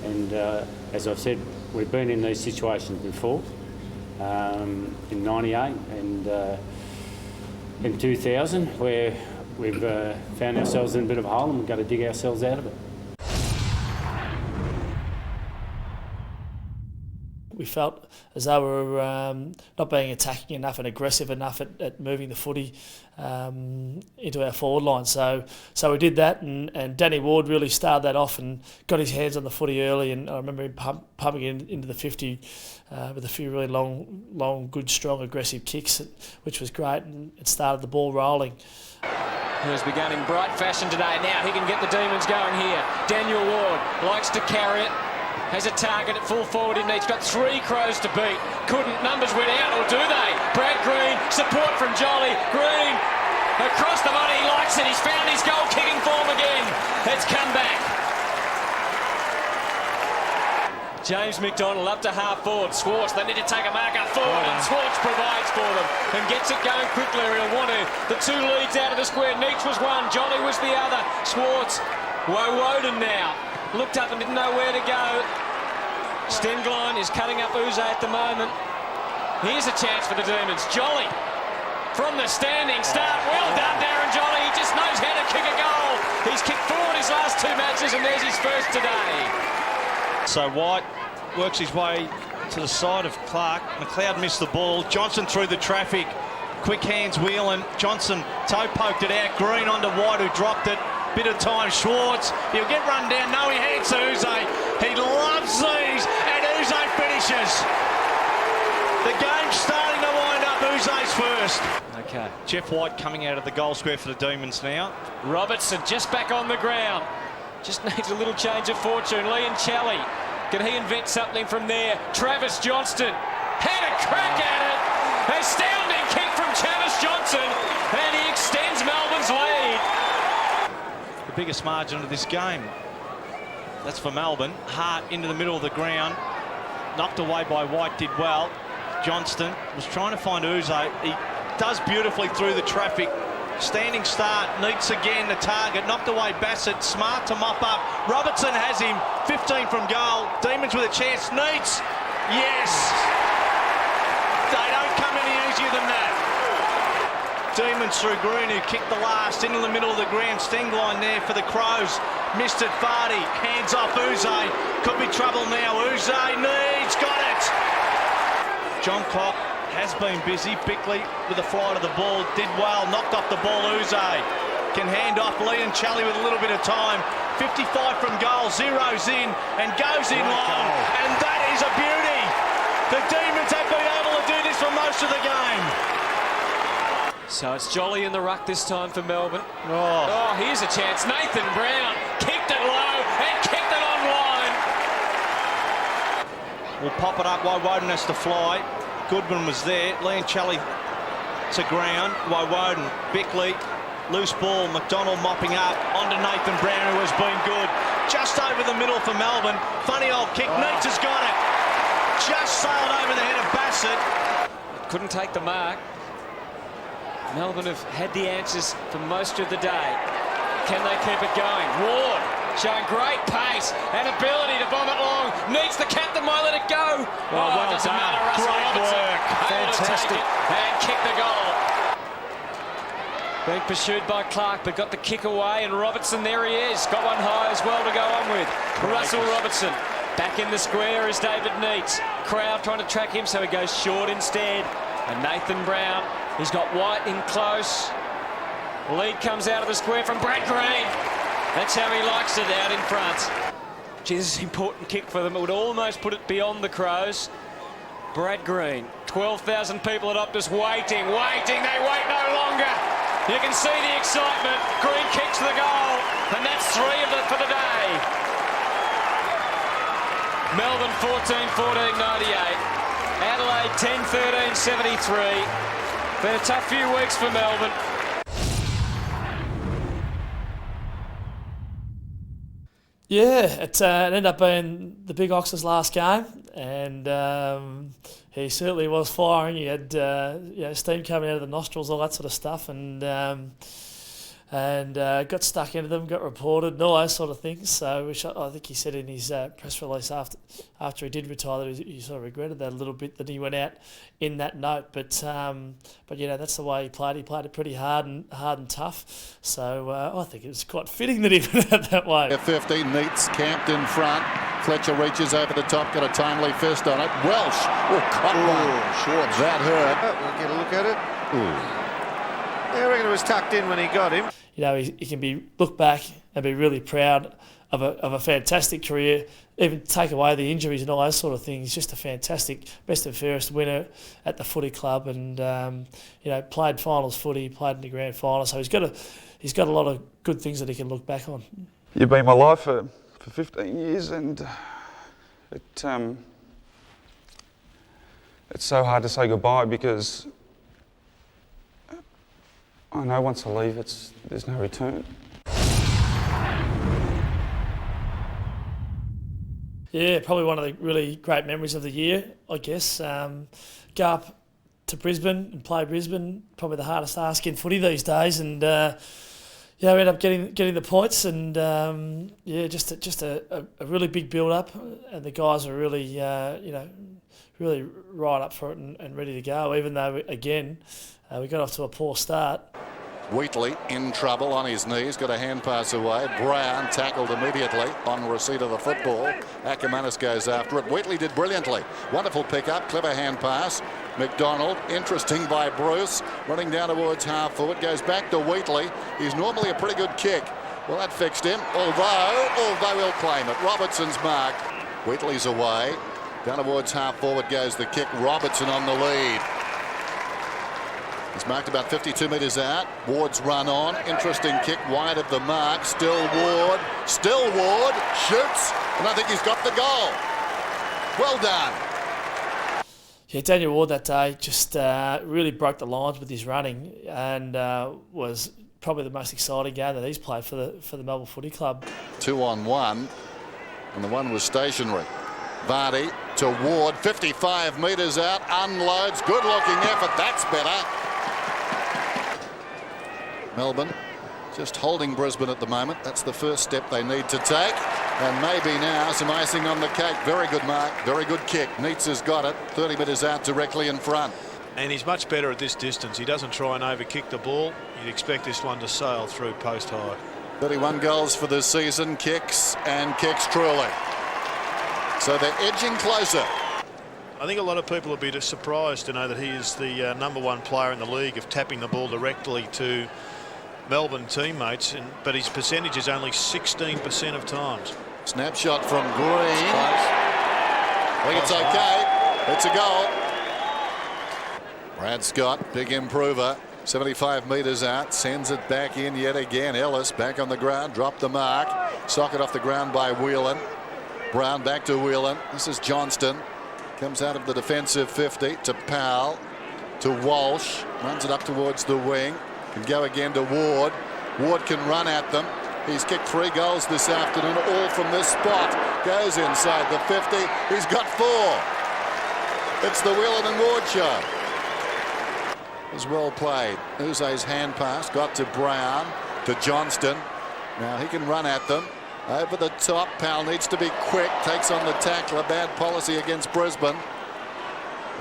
And as I've said, we've been in these situations before, in '98 and in 2000, where we've found ourselves in a bit of a hole and we've got to dig ourselves out of it. We felt as though we were not being attacking enough and aggressive enough at moving the footy into our forward line. So we did that, and Danny Ward really started that off and got his hands on the footy early. And I remember him pumping it into the 50 with a few really long, good, strong, aggressive kicks, which was great, and it started the ball rolling. Has begun in bright fashion today. Now he can get the Demons going here. Daniel Ward likes to carry it. Has a target at full forward in. He's got 3 Crows to beat. Couldn't. Numbers went out, or do they? Brad Green, support from Jolly. Green, across the body, he likes it. He's found his goal-kicking form again. It's come back. James McDonald up to half forward. Schwartz, they need to take a marker forward, and Schwartz provides for them and gets it going quickly. He'll want to. The 2 leads out of the square. Neach was one, Jolly was the other. Schwartz, Woden now. Looked up and didn't know where to go. Stenglein is cutting up Uze at the moment. Here's a chance for the Demons. Jolly from the standing start. Well done, Darren Jolly. He just knows how to kick a goal. He's kicked 4 in his last 2 matches, and there's his first today. So White works his way to the side of Clark. McLeod missed the ball. Johnson through the traffic. Quick hands wheeling. Johnson toe poked it out. Green onto White, who dropped it. Bit of time, Schwartz, he'll get run down. No, he hands to Uze. He loves these, and Uze finishes. The game's starting to wind up. Uze's first. Okay. Jeff White coming out of the goal square for the Demons now. Robertson just back on the ground. Just needs a little change of fortune. Liam Chally, can he invent something from there? Travis Johnston had a crack at it. Astounding kick from Travis Johnson, and he extends Melbourne's lead. The biggest margin of this game. That's for Melbourne. Hart into the middle of the ground. Knocked away by White, did well. Johnston was trying to find Uze. He does beautifully through the traffic. Standing start, Neats again the target. Knocked away Bassett, smart to mop up. Robertson has him, 15 from goal. Demons with a chance. Neats, yes! They don't come any easier than that. Demons through Green, who kicked the last into the middle of the ground. Stenglein there for the Crows. Missed it, Vardy. Hands off Uze. Could be trouble now. Uze needs, got it. John Cock has been busy. Bickley with the flight of the ball. Did well. Knocked off the ball. Uze can hand off Liam Chally with a little bit of time. 55 from goal. Zeroes in and goes in long. And that is a beauty. The Demons have been able to do this for most of the game. So it's Jolly in the ruck this time for Melbourne. Oh, here's a chance. Nathan Brown kicked it low and kicked it on line. We'll pop it up while Woden has to fly. Goodman was there. Liam Chally to ground. Woden, Bickley, loose ball. McDonald mopping up onto Nathan Brown, who has been good. Just over the middle for Melbourne. Funny old kick. Neats has got it. Just sailed over the head of Bassett. Couldn't take the mark. Melbourne have had the answers for most of the day. Can they keep it going? Ward showing great pace and ability to bomb it long. Needs the captain, might let it go. Well it doesn't matter. Russell Great Robertson work. able Fantastic. to take it and kick the goal. Being pursued by Clark, but got the kick away, and Robertson, there he is. Got one high as well to go on with. Russell Robertson. Back in the square is David Neats. Crowd trying to track him, so he goes short instead. And Nathan Brown, he's got White in close. Lead comes out of the square from Brad Green. That's how he likes it, out in front. Gee, this is an important kick for them. It would almost put it beyond the Crows. Brad Green, 12,000 people at Optus waiting. They wait no longer. You can see the excitement. Green kicks the goal, and that's 3 for the day. Melbourne 14-14-98. Adelaide 10-13-73. Been a tough few weeks for Melbourne. Yeah, it ended up being the Big Ox's last game, and he certainly was firing. He had steam coming out of the nostrils, all that sort of stuff, and got stuck into them, got reported, and all those sort of things. So, which I think he said in his press release after he did retire that he sort of regretted that a little bit, that he went out in that note. But that's the way he played. He played it pretty hard and tough. So I think it was quite fitting that he went out that way. 50, Neats camped in front. Fletcher reaches over the top, got a timely fist on it. Welsh, caught one. Short. That hurt. We'll get a look at it. I reckon it was tucked in when he got him. You know, he can look back and be really proud of a fantastic career, even take away the injuries and all those sort of things. Just a fantastic best and fairest winner at the footy club, and played finals footy, played in the grand final. So he's got a lot of good things that he can look back on. You've been my life for 15 years, and it's so hard to say goodbye, because I know once I leave, there's no return. Yeah, probably one of the really great memories of the year, I guess. Go up to Brisbane and play Brisbane, probably the hardest ask in footy these days, and we ended up getting the points, and just a really big build up, and the guys were really really right up for it and ready to go. Even though again we got off to a poor start. Wheatley in trouble on his knees, got a hand pass away. Brown tackled immediately on receipt of the football. Ackermanis goes after it. Wheatley did brilliantly. Wonderful pick-up, clever hand pass. McDonald, interesting by Bruce, running down towards half forward, goes back to Wheatley. He's normally a pretty good kick. Well, that fixed him, although he'll claim it. Robertson's mark. Wheatley's away. Down towards half forward goes the kick. Robertson on the lead. He's marked about 52 metres out. Ward's run on. Interesting kick wide of the mark. Still Ward. Shoots. And I think he's got the goal. Well done. Yeah, Daniel Ward that day just really broke the lines with his running, and was probably the most exciting game that he's played for the Melbourne Footy Club. 2-on-1, and the one was stationary. Vardy to Ward, 55 metres out, unloads. Good looking effort. That's better. Melbourne just holding Brisbane at the moment. That's the first step they need to take, and maybe now some icing on the cake. Very good mark, very good kick. Neats has got it, 30 metres out, directly in front. And he's much better at this distance. He doesn't try and overkick the ball. You'd expect this one to sail through post high. 31 goals for this season. Kicks truly. So they're edging closer. I think a lot of people will be surprised to know that he is the #1 player in the league of tapping the ball directly to Melbourne teammates, but his percentage is only 16% of times. Snapshot from Green. I think it's okay. It's a goal. Brad Scott, big improver. 75 metres out, sends it back in yet again. Ellis back on the ground, dropped the mark. Socket off the ground by Whelan. Brown back to Whelan. This is Johnston. Comes out of the defensive 50 to Powell, to Walsh. Runs it up towards the wing. Can go again to Ward. Ward can run at them. He's kicked 3 goals this afternoon, all from this spot. Goes inside the 50. He's got 4. It's the Whelan and Ward show. It was well played. Uze's hand pass got to Brown, to Johnston. Now he can run at them. Over the top. Powell needs to be quick. Takes on the tackler. Bad policy against Brisbane.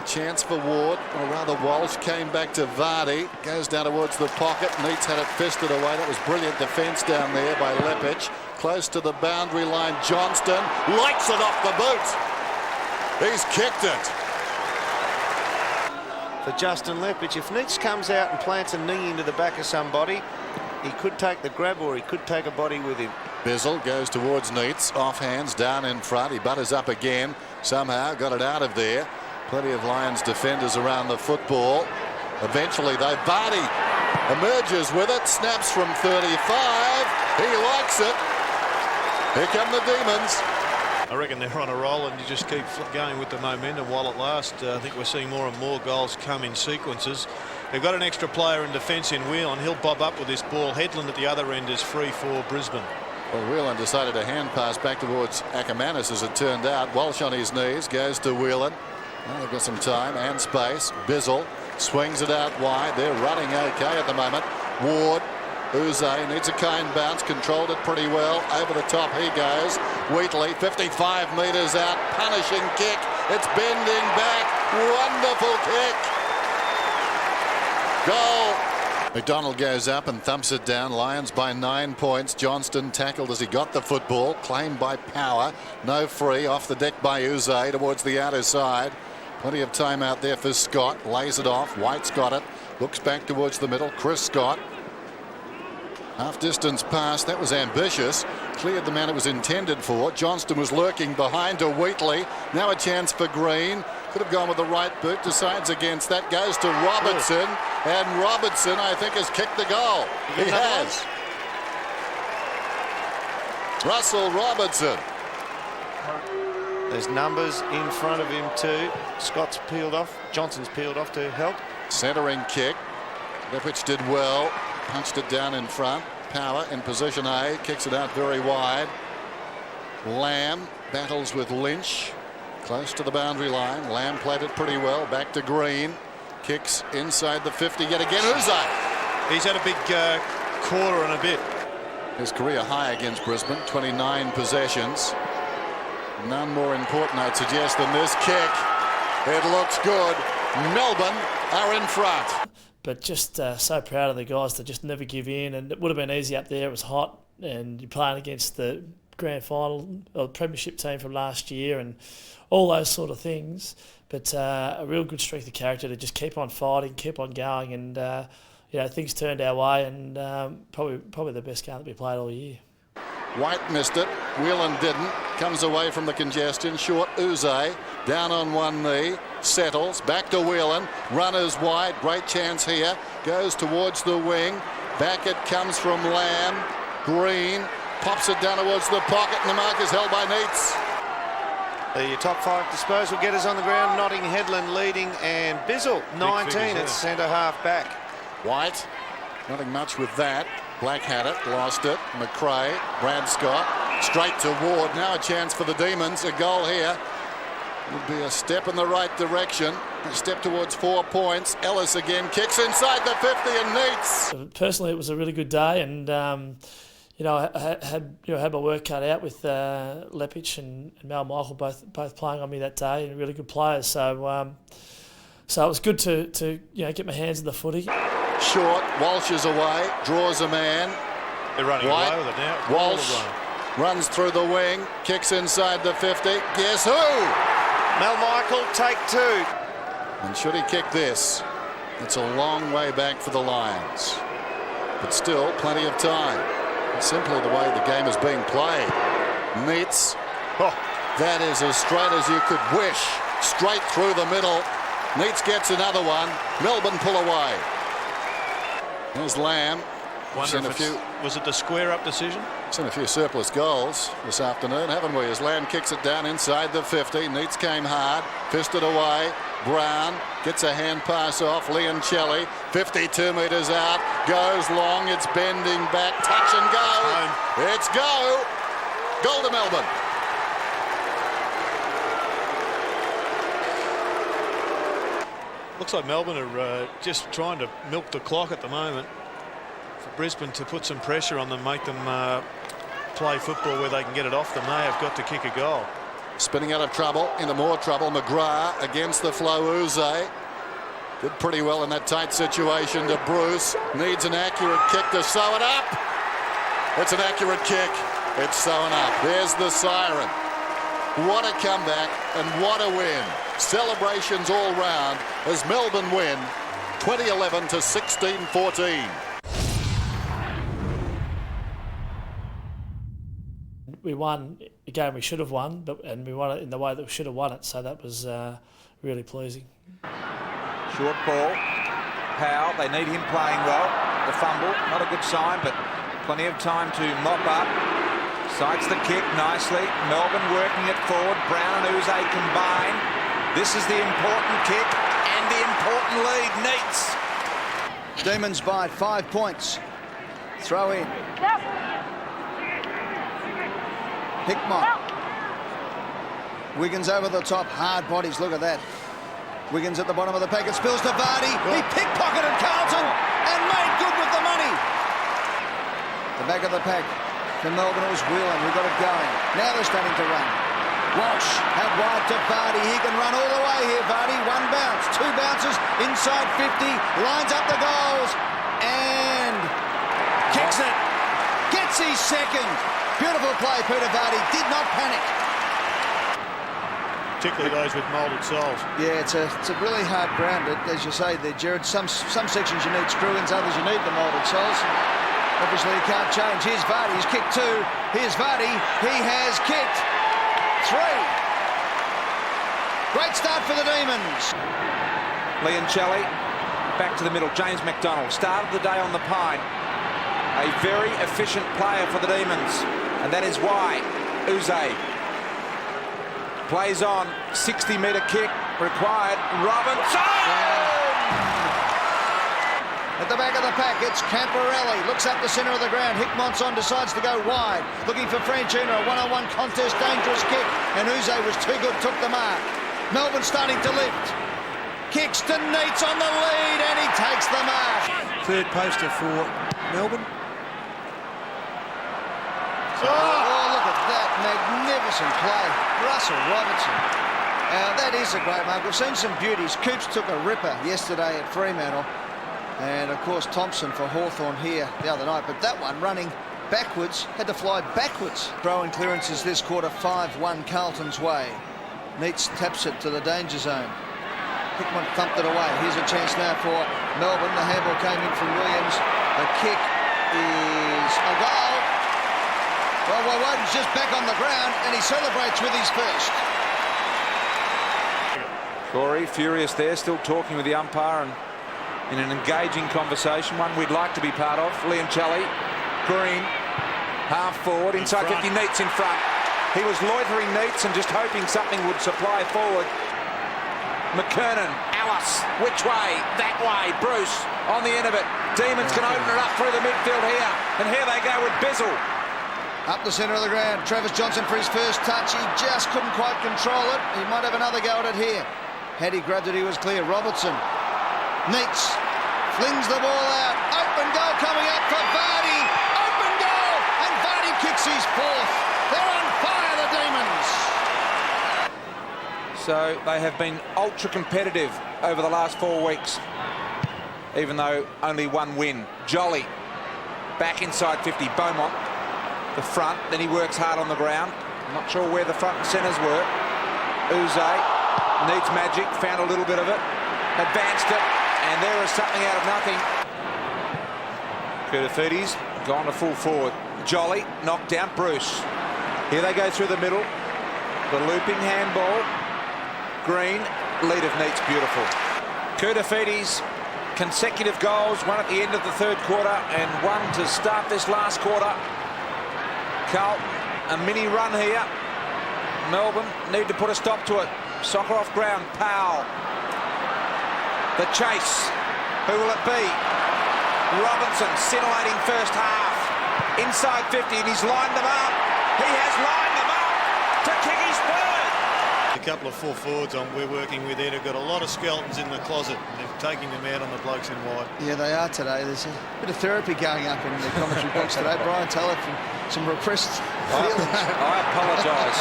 A chance for Ward, or rather Walsh, came back to Vardy, goes down towards the pocket. Neats had it fisted away. That was brilliant defence down there by Leppich. Close to the boundary line, Johnston lights it off the boot. He's kicked it. For Justin Leppich, if Neats comes out and plants a knee into the back of somebody, he could take the grab or he could take a body with him. Bizzle goes towards Neats, off hands, down in front. He butters up again, somehow got it out of there. Plenty of Lions defenders around the football. Eventually, though, Vardy emerges with it, snaps from 35. He likes it. Here come the Demons. I reckon they're on a roll, and you just keep going with the momentum while it lasts. I think we're seeing more and more goals come in sequences. They've got an extra player in defence in Whelan. He'll bob up with this ball. Headland at the other end is free for Brisbane. Well, Whelan decided to hand pass back towards Ackermanis as it turned out. Walsh on his knees, goes to Whelan. Well, they've got some time and space. Bizzle swings it out wide. They're running okay at the moment. Ward, Uze needs a kind bounce, controlled it pretty well. Over the top he goes. Wheatley, 55 metres out, punishing kick. It's bending back. Wonderful kick. Goal. McDonald goes up and thumps it down. Lions by 9 points. Johnston tackled as he got the football. Claimed by Power. No free. Off the deck by Uze towards the outer side. Plenty of time out there for Scott. Lays it off. White's got it. Looks back towards the middle. Chris Scott. Half distance pass. That was ambitious. Cleared the man it was intended for. Johnston was lurking behind to Wheatley. Now a chance for Green. Could have gone with the right boot. Decides against that. Goes to Robertson. And Robertson, I think, has kicked the goal. He has. Russell Robertson. There's numbers in front of him too. Scott's peeled off. Johnson's peeled off to help. Centering kick. Leppich did well. Punched it down in front. Power in position A. Kicks it out very wide. Lamb battles with Lynch. Close to the boundary line. Lamb played it pretty well. Back to Green. Kicks inside the 50 yet again. Uze. He's had a big quarter and a bit. His career high against Brisbane. 29 possessions. None more important, I'd suggest, than this kick. It looks good. Melbourne are in front. But just so proud of the guys to just never give in. And it would have been easy up there. It was hot. And you're playing against the grand final or premiership team from last year and all those sort of things. But a real good strength of character to just keep on fighting, keep on going. And, things turned our way. And probably the best game that we played all year. White missed it. Whelan didn't. Comes away from the congestion. Short Uze. Down on one knee. Settles. Back to Whelan. Runners wide. Great chance here. Goes towards the wing. Back it comes from Lamb. Green. Pops it down towards the pocket. And the mark is held by Neitz. The top 5 disposal getters on the ground. Notting, Headland leading, and Bizzle 19 at centre half back. White. Nothing much with that. Black had it, lost it. McRae, Brad Scott, straight to Ward. Now a chance for the Demons. A goal here would be a step in the right direction. A step towards 4 points. Ellis again kicks inside the 50 and Neitz. Personally, it was a really good day, and I had my work cut out with Leppich and Mal Michael both playing on me that day, and really good players. So it was good to get my hands in the footy. Short, Walsh is away, draws a man. They're running White, away with it now. Walsh runs through the wing, kicks inside the 50. Guess who? Mal Michael, take 2. And should he kick this? It's a long way back for the Lions. But still, plenty of time. It's simply the way the game is being played. Neitz. Oh, that is as straight as you could wish. Straight through the middle. Neitz gets another one. Melbourne pull away. There's Lamb. Was it the square-up decision? Seen a few surplus goals this afternoon, haven't we? As Lamb kicks it down inside the 50. Neitz came hard, fisted away. Brown gets a hand pass off. Leoncelli, 52 metres out, goes long. It's bending back, touch and go. It's go. Goal to Melbourne. Looks like Melbourne are just trying to milk the clock at the moment for Brisbane to put some pressure on them, make them play football where they can get it off them. They have got to kick a goal. Spinning out of trouble, into more trouble. McGrath against the flow. Uze did pretty well in that tight situation to Bruce. Needs an accurate kick to sew it up. It's an accurate kick. It's sewn up. There's the siren. What a comeback and what a win. Celebrations all round as Melbourne win 2011 to 16-14. We won a game we should have won, and we won it in the way that we should have won it, so that was really pleasing. Short ball. Powell, they need him playing well. The fumble, not a good sign, but plenty of time to mop up. Sides the kick nicely. Melbourne working it forward. Brown and Uze combine. This is the important kick and the important lead. Neats. Demons by 5 points. Throw in. Hickmott. Wiggins over the top. Hard bodies. Look at that. Wiggins at the bottom of the pack. It spills to Vardy. He pickpocketed Carlton and made good with the money. The back of the pack. For Melbourne, it was Whelan who got it going. Now they're starting to run. Walsh had wide to Vardy. He can run all the way here, Vardy. 1 bounce, 2 bounces, inside 50, lines up the goals, and kicks it. Gets his second. Beautiful play, Peter Vardy. Did not panic. Particularly those with moulded soles. Yeah, it's a really hard ground, as you say there, Jared. Some sections you need screw-ins, others you need the moulded soles. Obviously, he can't change. Here's Vardy. He's kicked 2. Here's Vardy. He has kicked 3. Great start for the Demons. Liancelli back to the middle. James McDonald started the day on the pine. A very efficient player for the Demons, and that is why Uze plays on. 60-metre kick required. Robinson! At the back of the pack, it's Camporelli. Looks up the centre of the ground. Hickmott's on, decides to go wide. Looking for Franchino, a one-on-one contest, dangerous kick. And Uze was too good, took the mark. Melbourne starting to lift. Kicks to Neitz on the lead, and he takes the mark. Third poster for Melbourne. Oh, look at that magnificent play. Russell Robertson. Now, that is a great mark. We've seen some beauties. Coops took a ripper yesterday at Fremantle. And, of course, Thompson for Hawthorn here the other night. But that one running backwards, had to fly backwards. Throw-in clearances this quarter, 5-1 Carlton's way. Neitz taps it to the danger zone. Hickman thumped it away. Here's a chance now for Melbourne. The handball came in from Williams. The kick is a goal. Well, Woden's just back on the ground, and he celebrates with his first. Corey, furious there, still talking with the umpire and in an engaging conversation, one we'd like to be part of. Liancelli, Green, half forward, inside 50, Neitz in front. He was loitering Neitz and just hoping something would supply forward. McKernan, Alice, which way? That way, Bruce on the end of it. Demons can open it up through the midfield here, and here they go with Bizzle. Up the centre of the ground, Travis Johnson for his first touch. He just couldn't quite control it. He might have another go at it here. Had he grabbed it, he was clear. Robertson. Neitz flings the ball out. Open goal coming up for Vardy. Open goal. And Vardy kicks his 4th. They're on fire, the Demons. So they have been ultra competitive over the last 4 weeks, even though only 1 win. Jolly back inside 50. Beaumont, the front. Then he works hard on the ground. I'm not sure where the front and centres were. Uze needs magic. Found a little bit of it. Advanced it. And there is something out of nothing. Kurtafidis gone to full forward. Jolly knocked down Bruce. Here they go through the middle. The looping handball. Green, lead of Neitz, beautiful. Kurtafidis, consecutive goals, one at the end of the 3rd quarter and one to start this last quarter. Carlton, a mini run here. Melbourne need to put a stop to it. Soccer off ground, Powell. The chase, who will it be? Robinson, scintillating first half. Inside 50, and he's lined them up. He has lined them up to kick his 3rd. A couple of full forwards we're working with there. They've got a lot of skeletons in the closet. They're taking them out on the blokes in wide. Yeah, they are today. There's a bit of therapy going up in the commentary box today. Brian Taylor from some repressed feelings. I apologise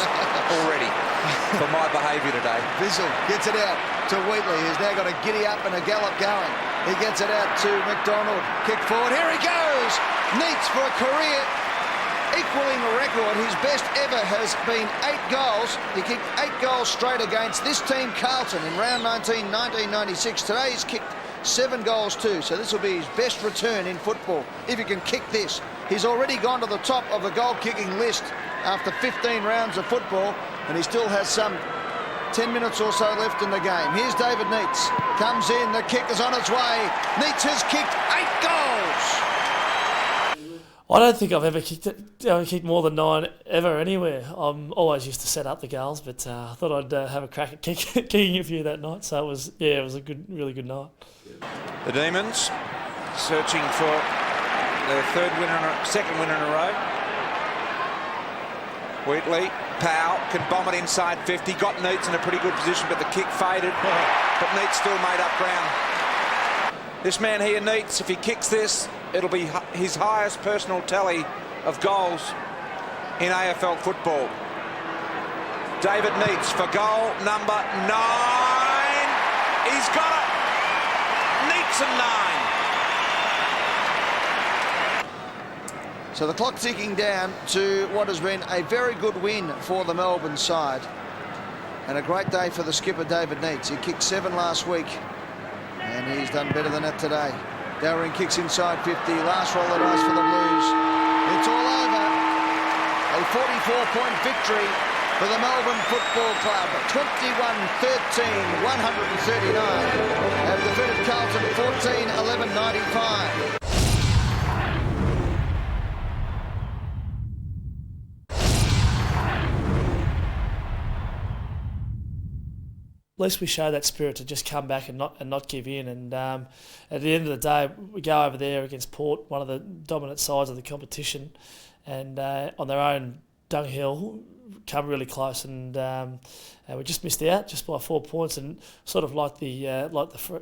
already for my behaviour today. Bizzle gets it out to Wheatley, who's now got a giddy up and a gallop going. He gets it out to McDonald. Kick forward. Here he goes. Neitz for a career equaling a record. His best ever has been 8 goals. He kicked 8 goals straight against this team, Carlton, in round 19, 1996. Today he's kicked 7 goals too, so this will be his best return in football if he can kick this. He's already gone to the top of the goal-kicking list after 15 rounds of football, and he still has some 10 minutes or so left in the game. Here's David Neitz. Comes in, the kick is on its way. Neitz has kicked 8 goals. I don't think I've ever kicked more than 9 ever anywhere. I'm always used to set up the goals, but I thought I'd have a crack at kicking a few that night. So it was a really good night. The Demons searching for their second win in a row. Wheatley, Powell can bomb it inside 50. Got Neitz in a pretty good position, but the kick faded. But Neitz still made up ground. This man here, Neitz, if he kicks this, it'll be his highest personal tally of goals in AFL football. David Neitz for goal number 9. He's got it. Neitz and 9. So the clock ticking down to what has been a very good win for the Melbourne side. And a great day for the skipper, David Neitz. He kicked 7 last week, and he's done better than that today. Dowering kicks inside 50, last roll of dice for the Blues. It's all over. A 44-point victory for the Melbourne Football Club. 21-13, 139. Have defeated Carlton 14-11, 95. At least we show that spirit to just come back and not give in. And at the end of the day, we go over there against Port, one of the dominant sides of the competition, and on their own dunghill, come really close, and we just missed out just by 4 points. And sort of like the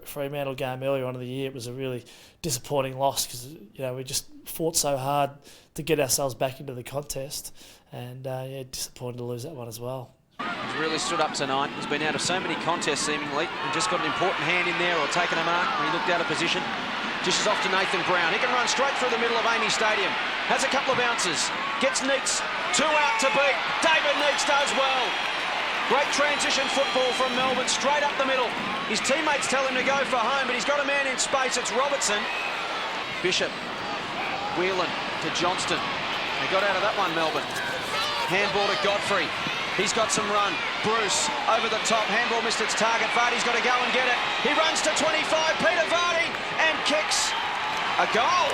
Fremantle game earlier on in the year, it was a really disappointing loss because we just fought so hard to get ourselves back into the contest, and disappointed to lose that one as well. He's really stood up tonight. He's been out of so many contests seemingly and just got an important hand in there or taken a mark when he looked out of position. Dishes off to Nathan Brown. He can run straight through the middle of Amy Stadium. Has a couple of bounces. Gets Neitz. 2 out to beat. David Neitz does well. Great transition football from Melbourne, straight up the middle. His teammates tell him to go for home, but he's got a man in space. It's Robertson. Bishop. Whelan to Johnston. They got out of that one, Melbourne. Handball to Godfrey. He's got some run. Bruce over the top. Handball missed its target. Vardy's got to go and get it. He runs to 25. Peter Vardy and kicks a goal.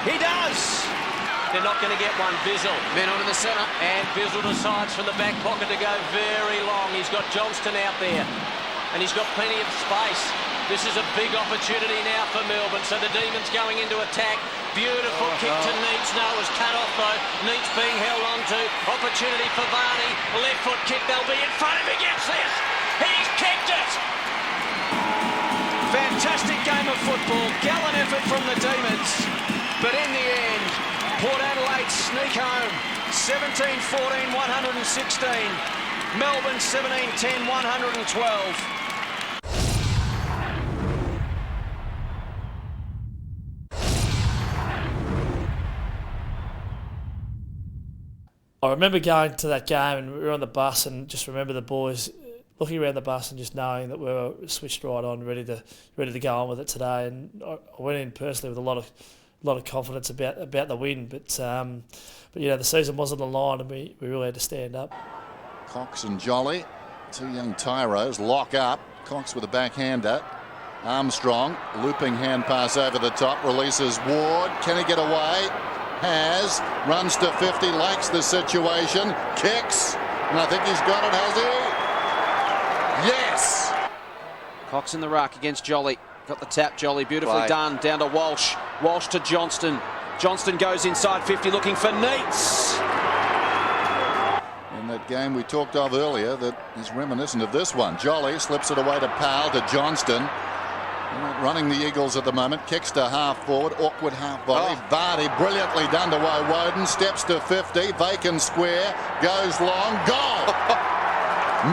He does. They're not going to get one. Bizzle. Men on in the centre. And Bizzle decides from the back pocket to go very long. He's got Johnston out there. And he's got plenty of space. This is a big opportunity now for Melbourne. So the Demons going into attack. Beautiful kick to Neitz. No, it was cut off though. Neitz being held on to. Opportunity for Varney. Left foot kick. They'll be in front if he gets this. He's kicked it. Fantastic game of football. Gallant effort from the Demons. But in the end, Port Adelaide sneak home. 17-14, 116. Melbourne 17-10, 112. I remember going to that game and we were on the bus and just remember the boys looking around the bus and just knowing that we were switched right on, ready to go on with it today. And I went in personally with a lot of confidence about the win. But the season was on the line and we really had to stand up. Cox and Jolly, 2 young tyros, lock up. Cox with a backhander. Armstrong, looping hand pass over the top, releases Ward. Can he get away? Has, runs to 50, likes the situation, kicks, and I think he's got it, has he? Yes! Cox in the ruck against Jolly. Got the tap, Jolly, beautifully done, down to Walsh. Walsh to Johnston. Johnston goes inside 50, looking for Neitz. In that game we talked of earlier that is reminiscent of this one. Jolly slips it away to Powell, to Johnston. Running the Eagles at the moment, kicks to half forward, awkward half volley. Vardy brilliantly done to Woden, steps to 50, vacant square, goes long, goal!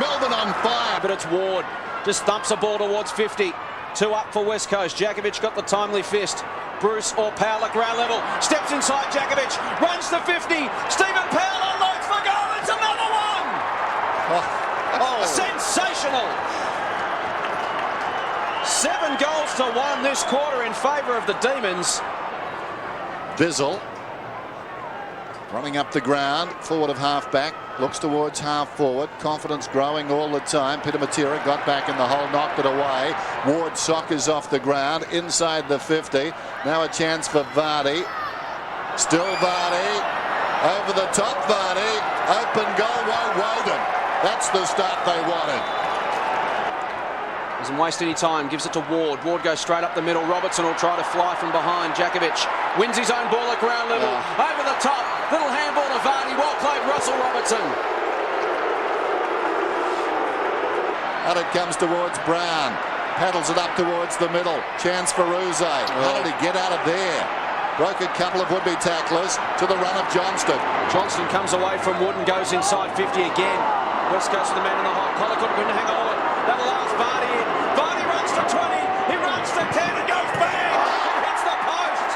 Melbourne on fire. But it's Ward, just thumps a ball towards 50. 2 up for West Coast. Jakovic got the timely fist. Bruce or Powell at ground level, steps inside Jakovic, runs to 50. Stephen Powell unloads for goal, it's another one! Sensational! 7 goals to 1 this quarter in favour of the Demons. Bizzle running up the ground, forward of half back, looks towards half forward, confidence growing all the time. Peter Matera got back in the hole, knocked it away. Ward soccers off the ground inside the 50. Now a chance for Vardy. Still Vardy. Over the top, Vardy. Open goal, Woden. That's the start they wanted. Doesn't waste any time, gives it to Ward. Ward goes straight up the middle. Robertson will try to fly from behind. Jakovic wins his own ball at ground level. Over the top, little handball to Vardy. Well played, Russell Robertson. And it comes towards Brown. Paddles it up towards the middle. Chance for Uze. How did he get out of there? Broke a couple of would-be tacklers to the run of Johnston. Johnston comes away from Wood and goes inside 50 again. West Coast for the man in the hole. Collicutt couldn't hang on. That allows Vardy in. Vardy runs to 20. He runs to 10 and goes bang. It hits the post.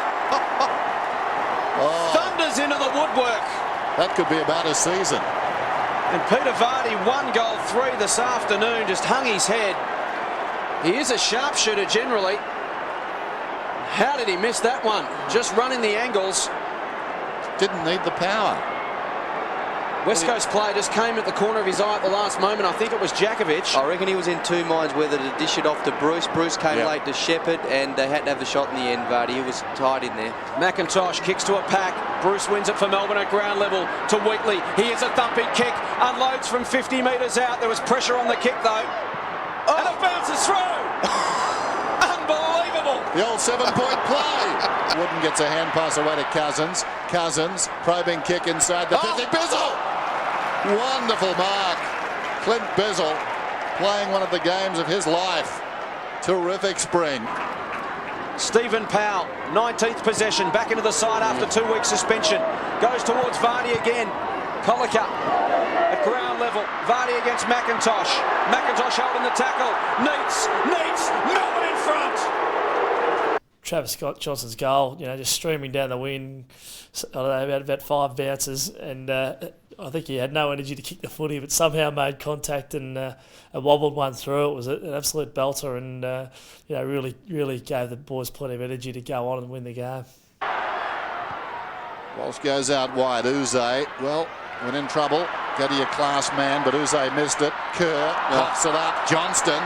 Thunders into the woodwork. That could be about a season. And Peter Vardy, 1 goal 3 this afternoon, just hung his head. He is a sharpshooter generally. How did he miss that one? Just running the angles. Didn't need the power. West Coast player just came at the corner of his eye at the last moment. I think it was Jakovic. I reckon he was in two minds whether to dish it off to Bruce. Bruce came late to Shepherd, and they had to have the shot in the end, Vardy. He was tied in there. McIntosh kicks to a pack. Bruce wins it for Melbourne at ground level to Wheatley. He is a thumping kick. Unloads from 50 metres out. There was pressure on the kick, though. And it bounces through. Unbelievable. The old 7-point play. Wooden gets a hand pass away to Cousins. Cousins, probing kick inside the 50. Bizzle! Wonderful mark. Clint Bizzle playing one of the games of his life. Terrific spring. Stephen Powell, 19th possession, back into the side after 2 weeks suspension. Goes towards Vardy again. Collicutt at ground level. Vardy against McIntosh. McIntosh holding the tackle. Neats, Melbourne in front. Travis Scott Johnson's goal, just streaming down the wing. I don't know, about 5 bounces, and I think he had no energy to kick the footy, but somehow made contact and wobbled one through. It was an absolute belter, and really gave the boys plenty of energy to go on and win the game. Walsh goes out wide. Uze, well, when in trouble, go to your class man, but Uze missed it. Kerr pops it up. Johnston,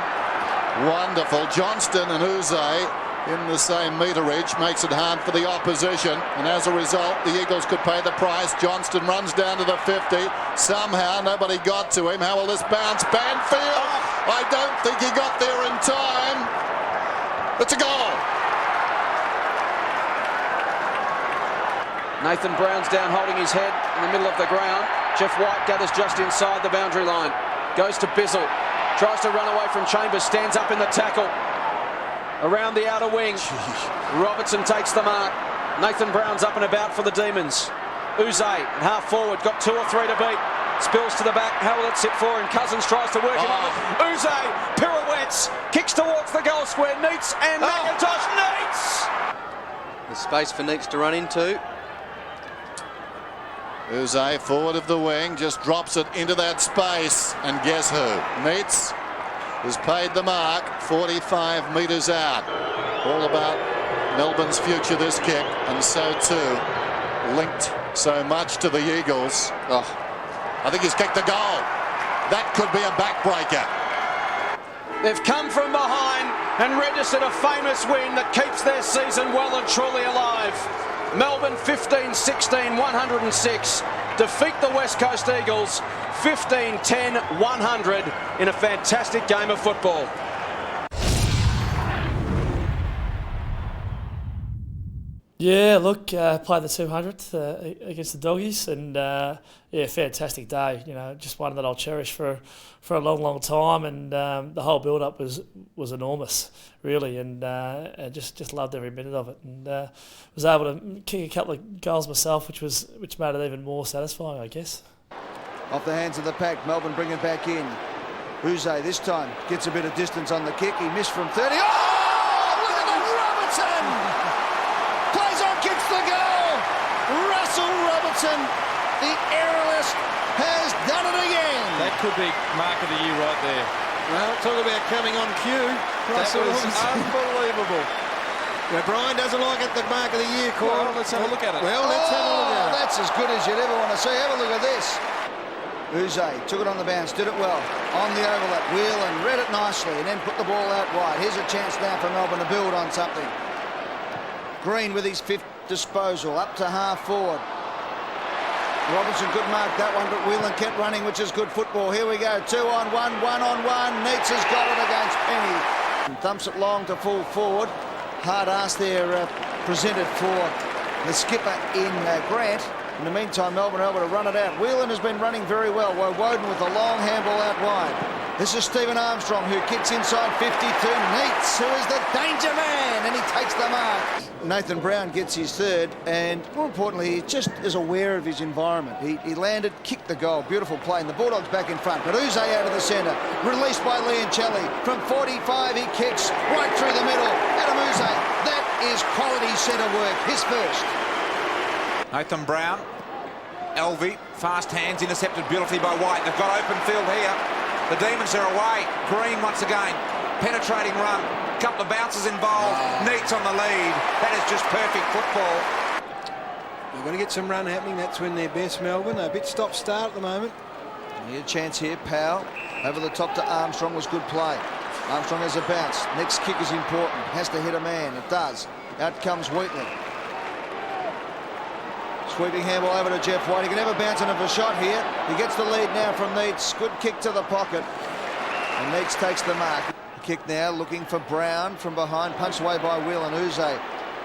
wonderful. Johnston and Uze in the same meterage makes it hard for the opposition, and as a result the Eagles could pay the price. Johnston runs down to the 50. Somehow nobody got to him. How will this bounce? Banfield, I don't think he got there in time. It's a goal. Nathan Brown's down holding his head in the middle of the ground. Jeff White gathers just inside the boundary line. Goes to Bizzle. Tries to run away from Chambers. Stands up in the tackle. Around the outer wing. Robertson takes the mark. Nathan Brown's up and about for the Demons. Uze, half forward. Got 2 or 3 to beat. Spills to the back. How will it sit for him? Cousins tries to work him on it. Uze pirouettes. Kicks towards the goal square. Neats and McIntosh. Neats! There's space for Neats to run into. Uze, forward of the wing, just drops it into that space. And guess who? Neats has paid the mark, 45 metres out. All about Melbourne's future, this kick, and so too linked so much to the Eagles. I think he's kicked the goal. That could be a backbreaker. They've come from behind and registered a famous win that keeps their season well and truly alive. Melbourne 15-16, 106. Defeat the West Coast Eagles 15-10, 100 in a fantastic game of football. Yeah, look, played the 200th against the Doggies, and fantastic day. Just one that I'll cherish for a long, long time, and the whole build-up was enormous, really, and I just loved every minute of it, and was able to kick a couple of goals myself, which made it even more satisfying, I guess. Off the hands of the pack, Melbourne bring it back in. Uze this time gets a bit of distance on the kick. He missed from 30. Oh, look at that, Robertson! Plays on, kicks the goal. Russell Robertson, the aerialist, has done it again. That could be mark of the year right there. Well, talk about coming on cue. Russell was unbelievable. Now, Brian doesn't like it, the mark of the year call. Well, let's have a look at it. Well, let's have a look at it. That's as good as you'd ever want to see. Have a look at this. Uze took it on the bounce, did it well. On the overlap, Whelan read it nicely and then put the ball out wide. Here's a chance now for Melbourne to build on something. Green with his disposal. Up to half forward. Robinson could mark that one, but Whelan kept running, which is good football. Here we go. 2-on-1, 1-on-1. Neitz has got it against Penny. And thumps it long to full forward. Hard ass there presented for the skipper in Grant. In the meantime, Melbourne are able to run it out. Whelan has been running very well. Woden with a long handball out wide. This is Stephen Armstrong, who kicks inside 52. Neitz, who is the danger man, and he takes the mark. Nathan Brown gets his third, and more importantly, he just is aware of his environment. He landed, kicked the goal. Beautiful play, and the Bulldogs back in front. But Uze out of the centre, released by Liancelli. From 45, he kicks right through the middle. Adam Uze, that is quality centre work, his first. Nathan Brown, Elvey, fast hands, intercepted beautifully by White. They've got open field here. The Demons are away. Green once again, penetrating run. Couple of bounces involved. Neitz on the lead. That is just perfect football. They're going to get some run happening. That's when they're best, Melbourne. A bit stop-start at the moment. Need a chance here. Powell over the top to Armstrong was good play. Armstrong has a bounce. Next kick is important. Has to hit a man. It does. Out comes Wheatley. Sweeping handball over to Jeff White. He can have a bounce and have a shot here. He gets the lead now from Neitz. Good kick to the pocket. And Neitz takes the mark. Kick now, looking for Brown from behind. Punched away by Whelan. Uze,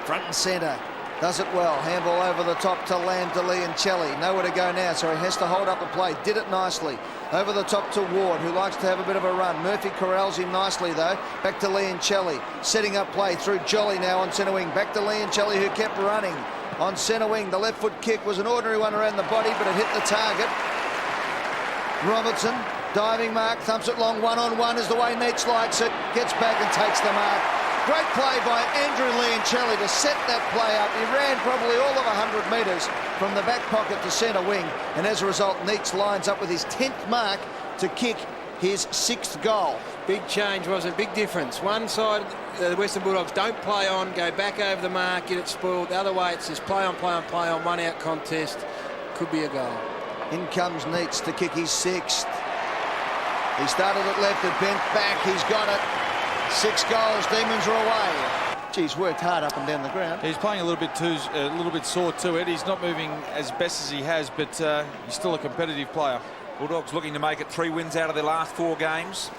front and centre. Does it well. Handball over the top to Lamb, to Liancelli. Nowhere to go now, so he has to hold up the play. Did it nicely. Over the top to Ward, who likes to have a bit of a run. Murphy corrals him nicely, though. Back to Liancelli. Setting up play through Jolly now on centre wing. Back to Liancelli, who kept running. On centre wing, the left foot kick was an ordinary one around the body, but it hit the target. Robertson, diving mark, thumps it long, 1-on-1 is the way Neitz likes it. Gets back and takes the mark. Great play by Andrew Liancelli to set that play up. He ran probably all of 100 metres from the back pocket to centre wing, and as a result, Neitz lines up with his 10th mark to kick his 6th goal. Big change, wasn't it? Big difference. One side, the Western Bulldogs don't play on, go back over the mark, get it spoiled. The other way, it's just play on, play on, play on, one out contest. Could be a goal. In comes Neitz to kick his 6th. He started at left, it bent back, he's got it. 6 goals, Demons are away. He's worked hard up and down the ground. He's playing a little bit sore to it. He's not moving as best as he has, but he's still a competitive player. Bulldogs looking to make it 3 wins out of their last 4 games.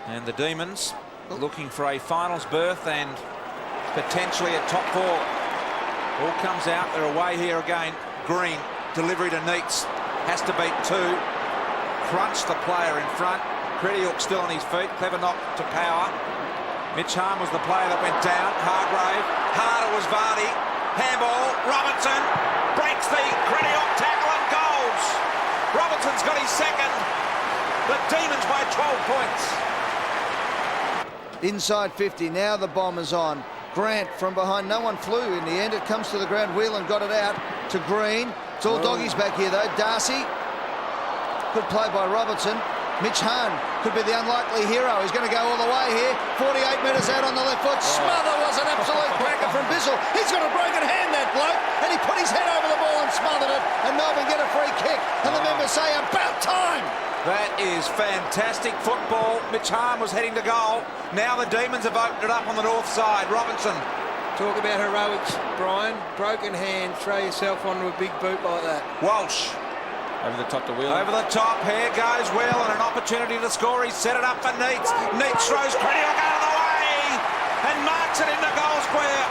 And the Demons looking for a finals berth and potentially a top 4. All comes out, they're away here again. Green, delivery to Neitz, has to beat 2. Crunch the player in front. Crediuk still on his feet. Clever knock to Power. Mitch Harm was the player that went down. Hargrave. Harder was Vardy. Handball. Robinson breaks the Crediuk tackle and goals. Robinson's got his 2nd. The Demons by 12 points. Inside 50. Now the bomb is on. Grant from behind. No one flew in the end. It comes to the ground. Whelan got it out to Green. It's all doggies back here though. Darcy. Good play by Robertson. Mitch Hahn could be the unlikely hero. He's going to go all the way here. 48 metres out on the left foot. Smother was an absolute cracker from Bizzle. He's got a broken hand, that bloke. And he put his head over the ball and smothered it. And Melbourne get a free kick. And the members say, about time. That is fantastic football. Mitch Hahn was heading to goal. Now the Demons have opened it up on the north side. Robinson. Talk about heroics, Brian. Broken hand, throw yourself onto a big boot like that. Walsh. Over the top to Whelan. Over the top, here goes Whelan, an opportunity to score. He's set it up for Neitz. Neitz throws Crediuk out of the way and marks it into goal square.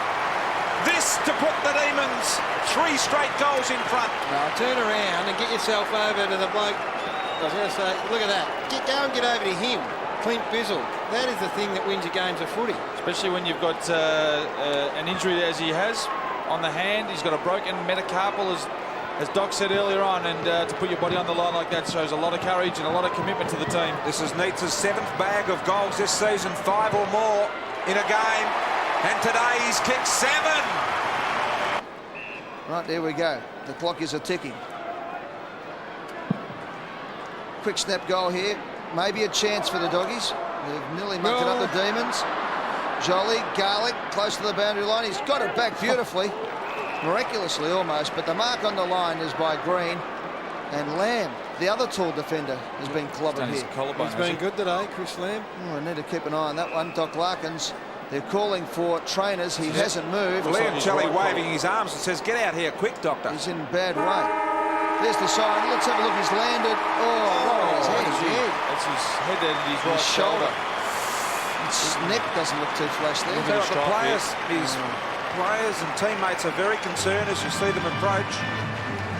This to put the Demons 3 straight goals in front. Now turn around and get yourself over to the bloke. I was going to say, look at that. Go and get over to him. Clint Bizzle. That is the thing that wins your games of footy. Especially when you've got an injury as he has on the hand. He's got a broken metacarpal, as Doc said earlier on, and to put your body on the line like that shows a lot of courage and a lot of commitment to the team. This is Neitz's 7th bag of goals this season, 5 or more in a game, and today he's kicked 7. Right, there we go. The clock is a-ticking. Quick snap goal here. Maybe a chance for the doggies. They've nearly mucked it up, the Demons. Jolly, Garlic, close to the boundary line. He's got it back beautifully. Miraculously almost, but the mark on the line is by Green, and Lamb, the other tall defender, has been clobbered here. He's been good today, Chris Lamb. Oh, I need to keep an eye on that one. Doc Larkins They're calling for trainers. He hasn't moved. Liancelli waving his arms and says, "Get out here quick, doctor." He's in bad way. There's the sign. Let's have a look. He's landed. Oh, his head. That's his head and his right shoulder. His neck doesn't look too flash there. His players and teammates are very concerned as you see them approach.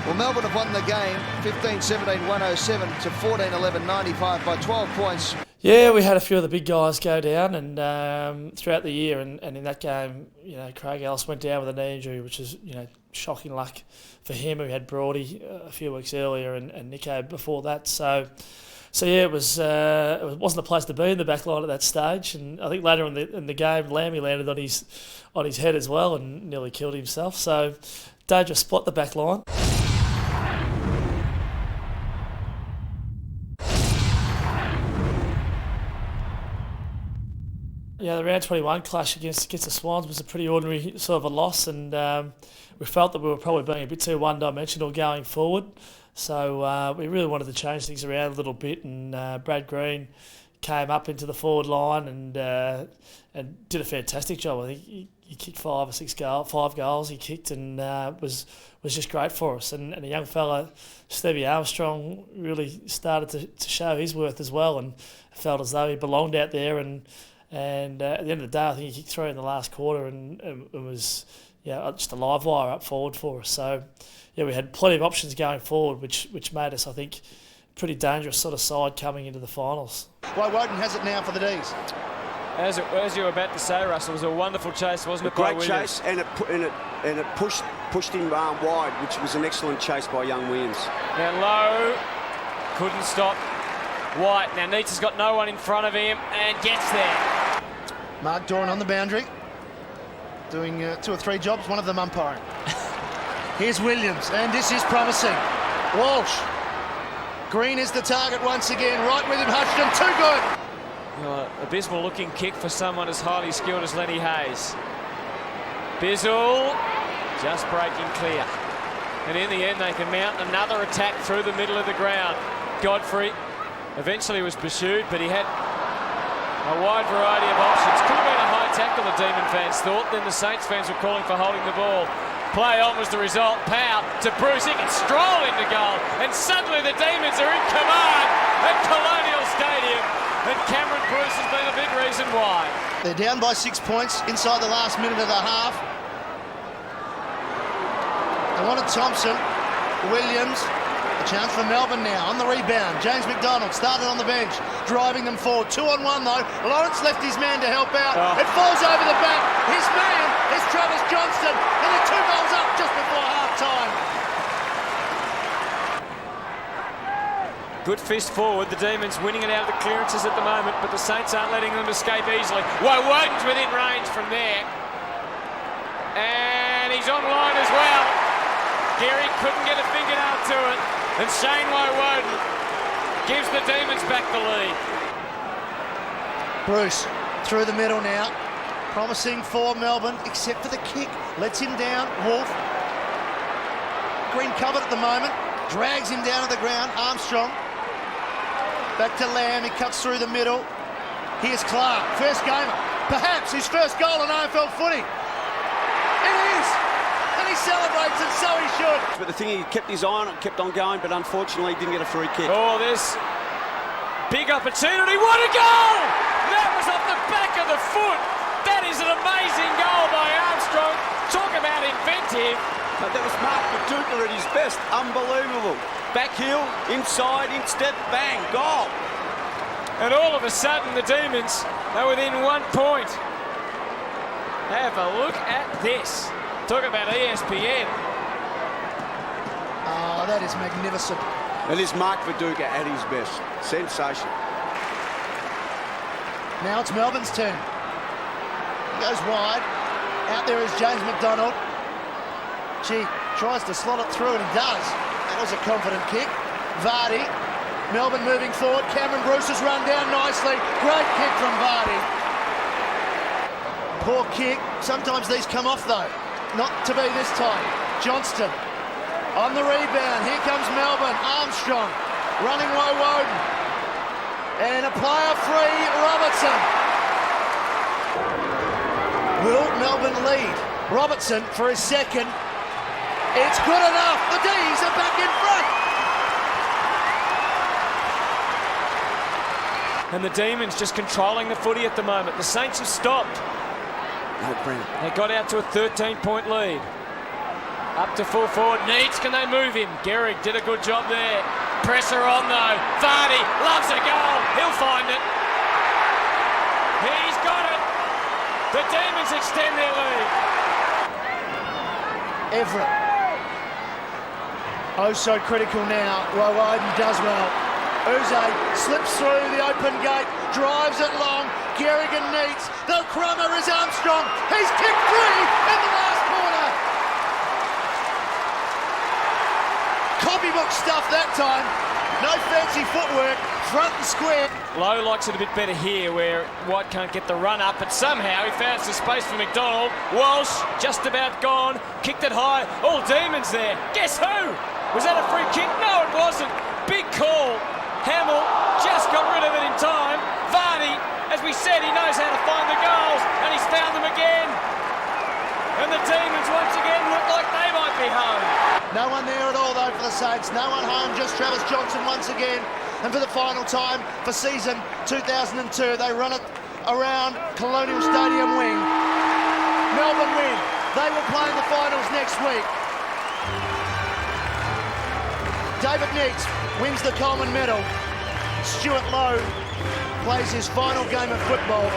Well, Melbourne have won the game 15-17, 107 to 14-11, 95 by 12 points. Yeah, we had a few of the big guys go down, and throughout the year, and in that game, Craig Ellis went down with a knee injury, which is shocking luck for him. We had Brody a few weeks earlier, and Nico before that. So yeah, it wasn't the place to be in the back line at that stage, and I think later in the game, Lammy landed on his head as well and nearly killed himself. So dangerous spot, the back line. Yeah, the round 21 clash against the Swans was a pretty ordinary sort of a loss, and we felt that we were probably being a bit too one-dimensional going forward. So we really wanted to change things around a little bit, and Brad Green came up into the forward line and did a fantastic job. I think he kicked 5 goals he kicked, and was just great for us. And a young fella, Stevie Armstrong, really started to show his worth as well, and felt as though he belonged out there. And at the end of the day, I think he kicked 3 in the last quarter, and it was just a live wire up forward for us. So yeah, we had plenty of options going forward, which made us, I think, pretty dangerous sort of side coming into the finals. Woden has it now for the D's. As you were about to say, Russell, it was a wonderful chase, wasn't it? Great chase, and it pushed him wide, which was an excellent chase by young Williams. Now Lowe couldn't stop White. Now Neitz has got no one in front of him and gets there. Mark Doran on the boundary, doing 2 or 3 jobs, one of them umpiring. Here's Williams, and this is promising. Walsh. Green is the target once again, right with him, Hutchton, too good. Abysmal looking kick for someone as highly skilled as Lenny Hayes. Bizzle just breaking clear. And in the end, they can mount another attack through the middle of the ground. Godfrey eventually was pursued, but he had a wide variety of options. Could have been a high tackle, the Demon fans thought. Then the Saints fans were calling for holding the ball. Play on was the result. Powell to Bruce. He can stroll into goal. And suddenly the Demons are in command at Colonial Stadium. And Cameron Bruce has been a big reason why. They're down by 6 points inside the last minute of the half. They wanted Thompson, Williams. A chance for Melbourne now on the rebound. James McDonald started on the bench, driving them forward. 2-on-1 though. Lawrence left his man to help out. It falls over the back. His man is Travis Johnston, and the 2 goals up just before half-time. Good fist forward. The Demons winning it out of the clearances at the moment, but the Saints aren't letting them escape easily. Woden's within range from there. And he's online as well. Gary couldn't get a fingernail to it. And Shane Woden gives the Demons back the lead. Bruce through the middle now. Promising for Melbourne, except for the kick. Lets him down. Wolf. Green covered at the moment. Drags him down to the ground. Armstrong. Back to Lamb. He cuts through the middle. Here's Clark. First gamer. Perhaps his first goal in AFL footy. It is. And he celebrates, and so he should. But the thing, he kept his eye on it, kept on going, but unfortunately didn't get a free kick. Oh, this big opportunity. What a goal! That was off the back of the foot. That is an amazing goal by Armstrong. Talk about inventive. But that was Mark Paducah at his best. Unbelievable. Back heel, inside, instep, bang, goal. And all of a sudden, the Demons are within 1 point. Have a look at this. Talk about ESPN. Oh, that is magnificent. That is Mark Viduka at his best. Sensation. Now it's Melbourne's turn. He goes wide. Out there is James McDonald. Gee, tries to slot it through, and he does. That was a confident kick. Vardy. Melbourne moving forward. Cameron Bruce has run down nicely. Great kick from Vardy. Poor kick. Sometimes these come off, though. Not to be this time. Johnston on the rebound. Here comes Melbourne. Armstrong running Woden. And a player free, Robertson. Melbourne lead. Robertson for his second. It's good enough. The D's are back in front. And the Demons just controlling the footy at the moment. The Saints have stopped. They got out to a 13-point lead. Up to full forward. Needs, can they move him? Gehrig did a good job there. Pressure on though. Vardy loves a goal. He'll find it. He's got it. The Demons extend their lead. Everett. Oh, so critical now. Woden does well. Uze slips through the open gate, drives it long. Gehrig and Neitz. The crummer is Armstrong. He's kicked free in the last corner. Copybook stuff that time. No fancy footwork. Front and square. Lowe likes it a bit better here where White can't get the run up, but somehow he found some space for McDonald. Walsh just about gone. Kicked it high. All Demons there. Guess who? Was that a free kick? No, it wasn't. Big call. Hamill just got rid of it in time. Vardy, as we said, he knows how to find the goals, and he's found them again. And the Demons once again look like they might be home. No one there at all though for the Saints. No one home, just Travis Johnson once again. And for the final time for season 2002, they run it around Colonial Stadium wing. Melbourne win. They will play in the finals next week. David Neitz wins the Coleman medal. Stuart Lowe plays his final game of football.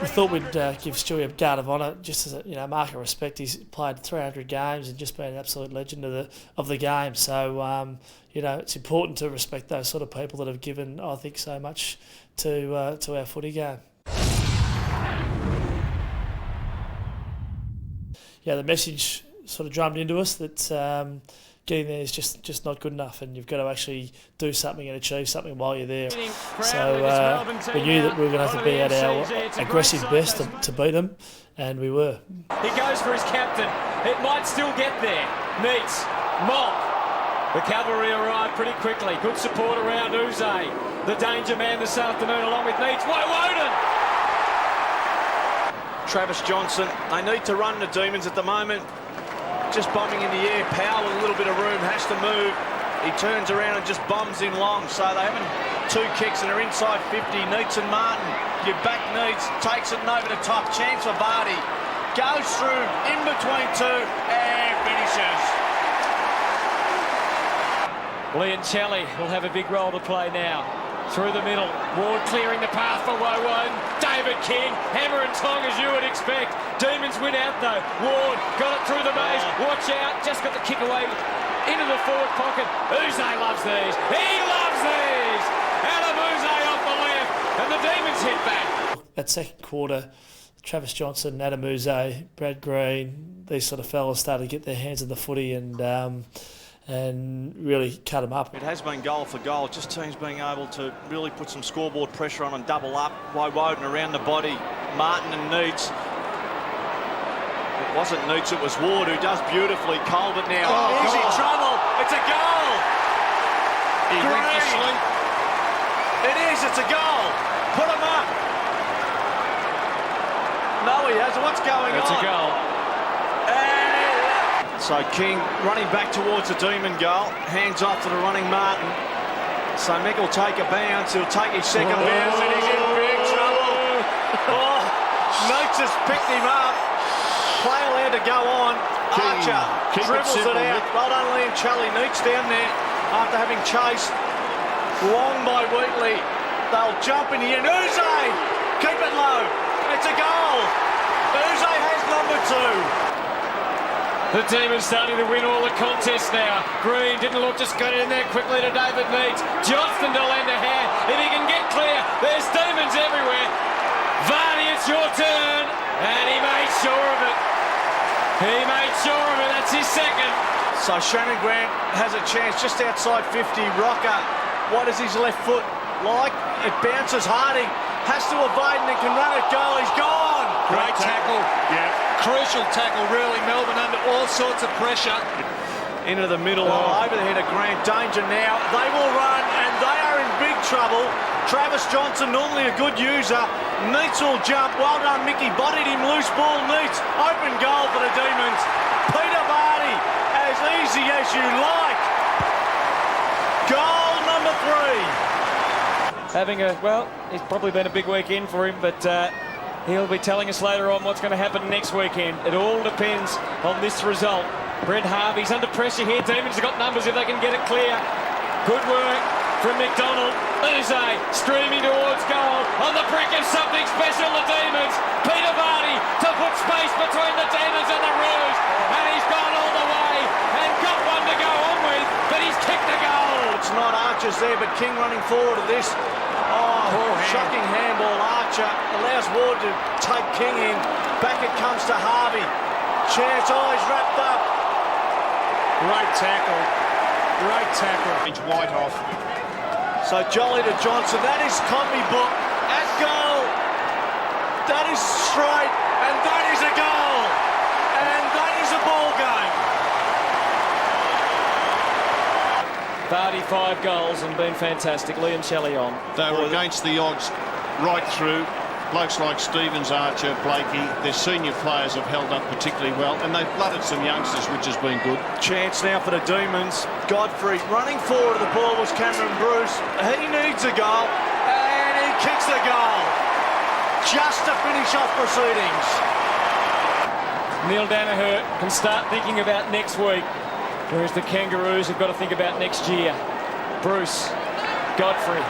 We thought we'd give Stewie a guard of honour, just as a mark of respect. He's played 300 games and just been an absolute legend of the game. So it's important to respect those sort of people that have given, I think, so much to our footy game. Yeah, the message sort of drummed into us that getting there is just not good enough, and you've got to actually do something and achieve something while you're there. So we knew that we were going to have to be at our aggressive best to beat them, and we were. He goes for his captain. It might still get there. Neitz, Mock. The cavalry arrive pretty quickly. Good support around Uze. The danger man this afternoon along with Neitz. Woden! Travis Johnson. They need to run the Demons at the moment. Just bombing in the air. Powell with a little bit of room has to move. He turns around and just bombs in long. So they haven't two kicks and are inside 50. Neitz and Martin. You back Neitz. Takes it over the top. Chance for Vardy. Goes through in between two and finishes. Liancelli will have a big role to play now. Through the middle. Ward clearing the path for Woden. David King. Hammer and tong as you would expect. Demons win out though. Ward got it through the maze. Watch out. Just got the kick away into the forward pocket. Uze loves these. He loves these. Adam Uze off the left. And the Demons hit back. That second quarter, Travis Johnson, Adam Uze, Brad Green, these sort of fellas started to get their hands on the footy and really cut them up. It has been goal for goal. Just teams being able to really put some scoreboard pressure on and double up. Woden around the body. Martin and Neitz. It wasn't Neitz, it was Ward who does beautifully. Colbert now. He's in trouble. It's a goal. He went to sleep. It is. It's a goal. Put him up. No, he hasn't. What's going on? It's a goal. So King running back towards the Demon goal. Hands off to the running Martin. So Mick will take a bounce. He'll take his second bounce and he's in big trouble. Neitz has picked him up. Play allowed to go on. Archer dribbles it out. Well done, Liancelli. Neitz down there after having chased long by Wheatley. They'll jump in here. Uze! Keep it low. It's a goal. Uze has number 2. The Demons starting to win all the contests now. Green didn't look, just got it in there quickly to David Neitz. Johnston to lend a hand. If he can get clear, there's Demons everywhere. Vardy, it's your turn. And he made sure of it. He made sure of it. That's his second. So Shannon Grant has a chance just outside 50. Rocker, what is his left foot like? It bounces Harding. Has to evade and then can run it goal. He's gone. Great tackle. Yeah. Crucial tackle, really. Melbourne under all sorts of pressure. Into the middle, over the head of Grant. Danger now. They will run and they are in big trouble. Travis Johnson, normally a good user, Neitz will jump. Well done, Mickey. Bodied him. Loose ball. Neitz. Open goal for the Demons. Peter Vardy, as easy as you like. Goal number 3. It's probably been a big weekend for him, but he'll be telling us later on what's going to happen next weekend. It all depends on this result. Brent Harvey's under pressure here. Demons have got numbers if they can get it clear. Good work from McDonald. Uze streaming towards goal. On the brink of something special, the Demons. Peter Vardy to put space between the Demons and the Roos. And he's gone all the way and got one to go on with, but he's kicked the goal. It's not Archer's there, but King running forward to this. Shocking handball. Archer allows Ward to take King in. Back it comes to Harvey. Chance, he's wrapped up. Great tackle. Great tackle. It's White off. So Jolly to Johnson. That is copybook at goal. That is straight, and that is a goal. And that is a ball game. Vardy 5 goals and been fantastic. Liam Shelley on. They were against the odds right through. Blokes like Stevens, Archer, Blakey, their senior players have held up particularly well, and they've blooded some youngsters, which has been good. Chance now for the Demons. Godfrey running forward to the ball was Cameron Bruce. He needs a goal, and he kicks the goal. Just to finish off proceedings. Neil Danaher can start thinking about next week, whereas the Kangaroos have got to think about next year. Bruce, Godfrey.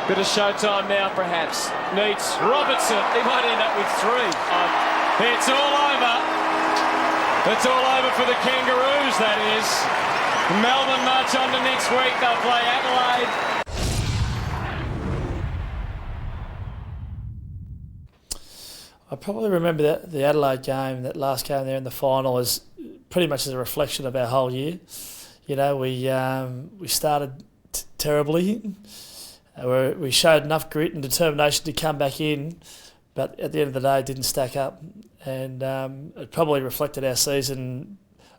Bit of showtime now, perhaps. Neitz, Robertson. He might end up with 3. It's all over. It's all over for the Kangaroos, that is. Melbourne march on to next week. They'll play Adelaide. I probably remember that the Adelaide game, that last game there in the final, as pretty much as a reflection of our whole year. You know, we started terribly. We showed enough grit and determination to come back in, but at the end of the day, it didn't stack up, and it probably reflected our season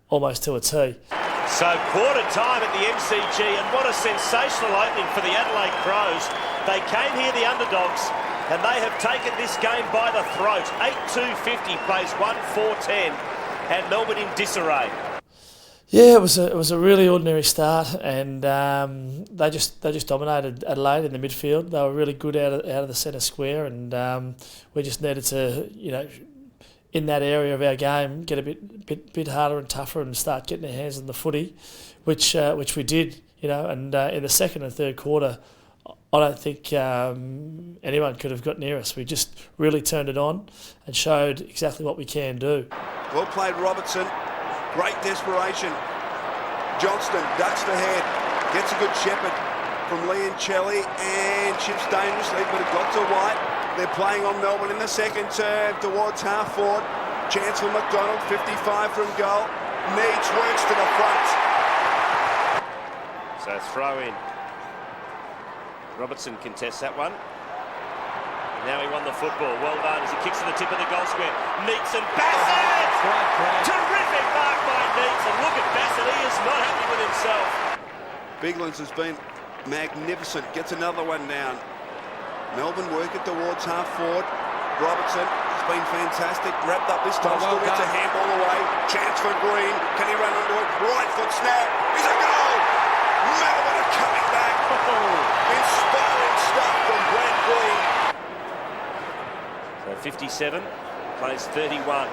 almost to a T. So quarter time at the MCG, and what a sensational opening for the Adelaide Crows. They came here the underdogs, and they have taken this game by the throat. 8-2-50 plays 1-4-10, and Melbourne in disarray. Yeah, it was a really ordinary start, and they just dominated Adelaide in the midfield. They were really good out of the centre square, and we just needed to, you know, in that area of our game, get a bit harder and tougher and start getting our hands on the footy, which we did, you know. And in the second and third quarter, I don't think anyone could have got near us. We just really turned it on and showed exactly what we can do. Well played, Robertson. Great desperation. Johnston ducks the head, gets a good shepherd from Liancelli, and chips dangerously, but it got to White. They're playing on Melbourne in the second term towards half forward. Chance for McDonald, 55 from goal. Neitz works to the front. So throw in. Robertson contests that one. Now he won the football. Well done as he kicks to the tip of the goal square. Neitz and Bassett! Terrific mark by Neitz. And look at Bassett. He is not happy with himself. Biglands has been magnificent. Gets another one down. Melbourne working towards half forward. Robertson has been fantastic. Wrapped up this time. Still gets a handball away. Chance for Green. Can he run onto it? Right foot snap. Is a goal! Melbourne are coming back. Inspiring stuff from Brad Green. So 57, plays 31.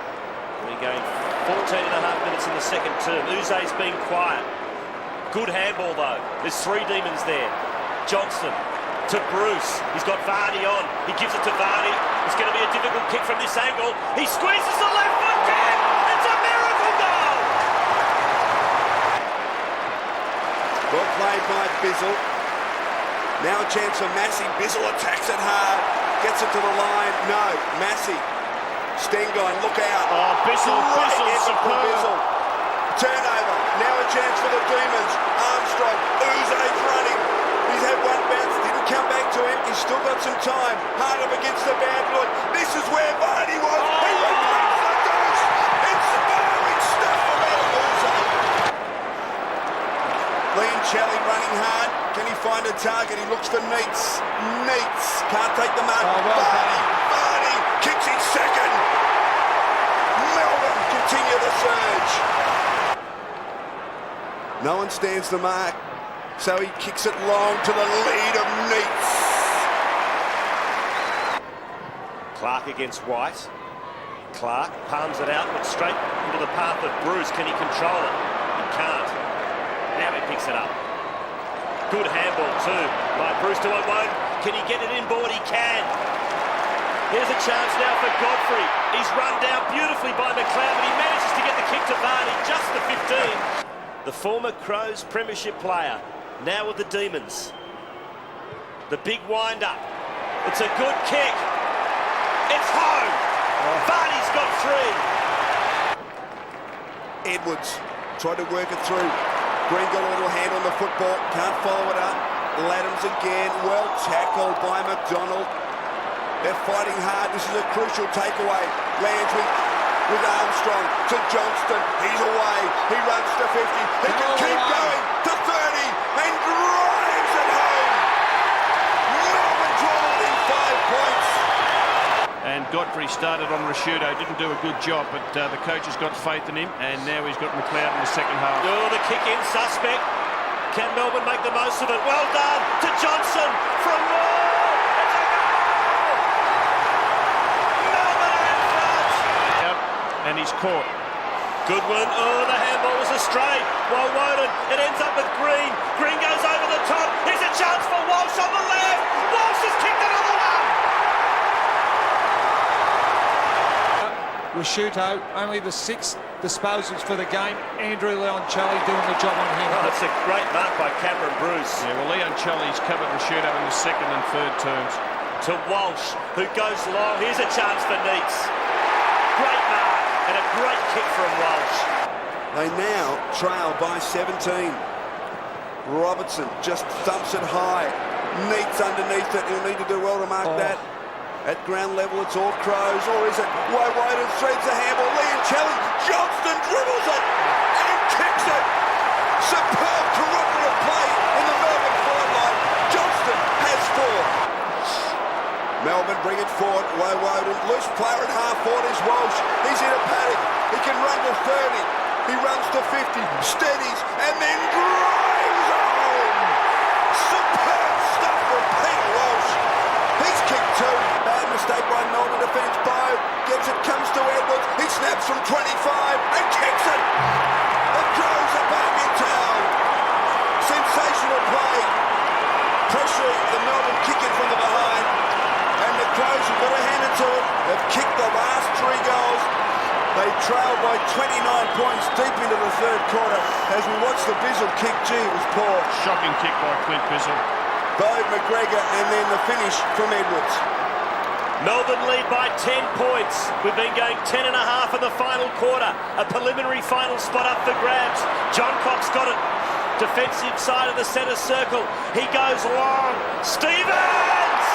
We're going 14 and a half minutes in the second term. Uze's been quiet. Good handball though. There's 3 Demons there. Johnston to Bruce. He's got Vardy on. He gives it to Vardy. It's going to be a difficult kick from this angle. He squeezes the left foot kick. It's a miracle goal. Well played by Bizzle. Now a chance for Massey. Bizzle attacks it hard. Gets it to the line. No. Massey. Stengon, look out. Oh, Bizzle superb. Turnover. Now a chance for the Demons. Armstrong. Uze's running. He's had one bounce. Didn't come back to him. He's still got some time. Hard up against the bad look. This is where Vardy was. He went past the Dukes. Inspiring stuff from Uze. Liancelli running hard. Can he find a target. He looks for Neitz. Neitz can't take the mark. Vardy kicks in second. Melbourne continue the surge. No one stands the mark, so he kicks it long to the lead of Neitz. Clark against White. Clark palms it out, but straight into the path of Bruce. Can he control it? He can't. Now he picks it up. Good handball too by Bruce to Owen. Can he get it inboard? He can. Here's a chance now for Godfrey. He's run down beautifully by McLeod, but he manages to get the kick to Vardy, just the 15. The former Crows premiership player, now with the Demons. The big wind-up. It's a good kick. It's home. Vardy's got 3. Edwards tried to work it through. Green got a little hand on the football. Can't follow it up. Laddams again. Well tackled by McDonald. They're fighting hard. This is a crucial takeaway. Lands with Armstrong to Johnston. He's away. He runs to 50. He can keep going to 30 and drives it home. Melbourne draw in 5 points. And Godfrey started on Rashudo, didn't do a good job, but the coach has got faith in him, and now he's got McLeod in the second half. Oh, the kick in suspect. Can Melbourne make the most of it? Well done to Johnson from Moore. It's a goal! Melbourne are in front. Yep, and he's caught. Goodwin, oh, the handball was astray. Well Woden, it ends up with Green. Green goes over the top. Here's a chance for Walsh on the left. Walsh has kicked another one. Rashuto, only the 6th disposals for the game. Andrew Leoncelli doing the job on him. Oh, that's a great mark by Cameron Bruce. Yeah, well, Leoncelli's covered Rashuto in the second and third terms. To Walsh, who goes long. Here's a chance for Neitz. Great mark and a great kick from Walsh. They now trail by 17. Robertson just thumps it high. Neitz underneath it. He'll need to do well to mark that. At ground level, it's all Crows, or is it? Woden threads the handball. Leoncelli, Johnston dribbles it and kicks it. Superb cooperative play in the Melbourne forward line. Johnston has 4. Melbourne bring it forward. Woden, loose player at half forward is Walsh. He's in a paddock. He can run to 30. He runs to 50, steadies, and then drives home. Superb stuff from Peter Walsh. He's kicked 2. Bad mistake by Melbourne defence. Bow gets it, comes to Edwards. He snaps from 25 and kicks it. The Crows are back in town. Sensational play. Pressure the Melbourne kicking from the behind. And the Crows have got to hand it to it. They've kicked the last 3 goals. They trail by 29 points deep into the third quarter. As we watch the Bizzle kick, gee, it was poor. Shocking kick by Clint Bizzle. Bode McGregor, and then the finish from Edwards. Melbourne lead by 10 points. We've been going 10 and a half in the final quarter. A preliminary final spot up for grabs. John Cox got it. Defensive side of the centre circle. He goes long. Stevens!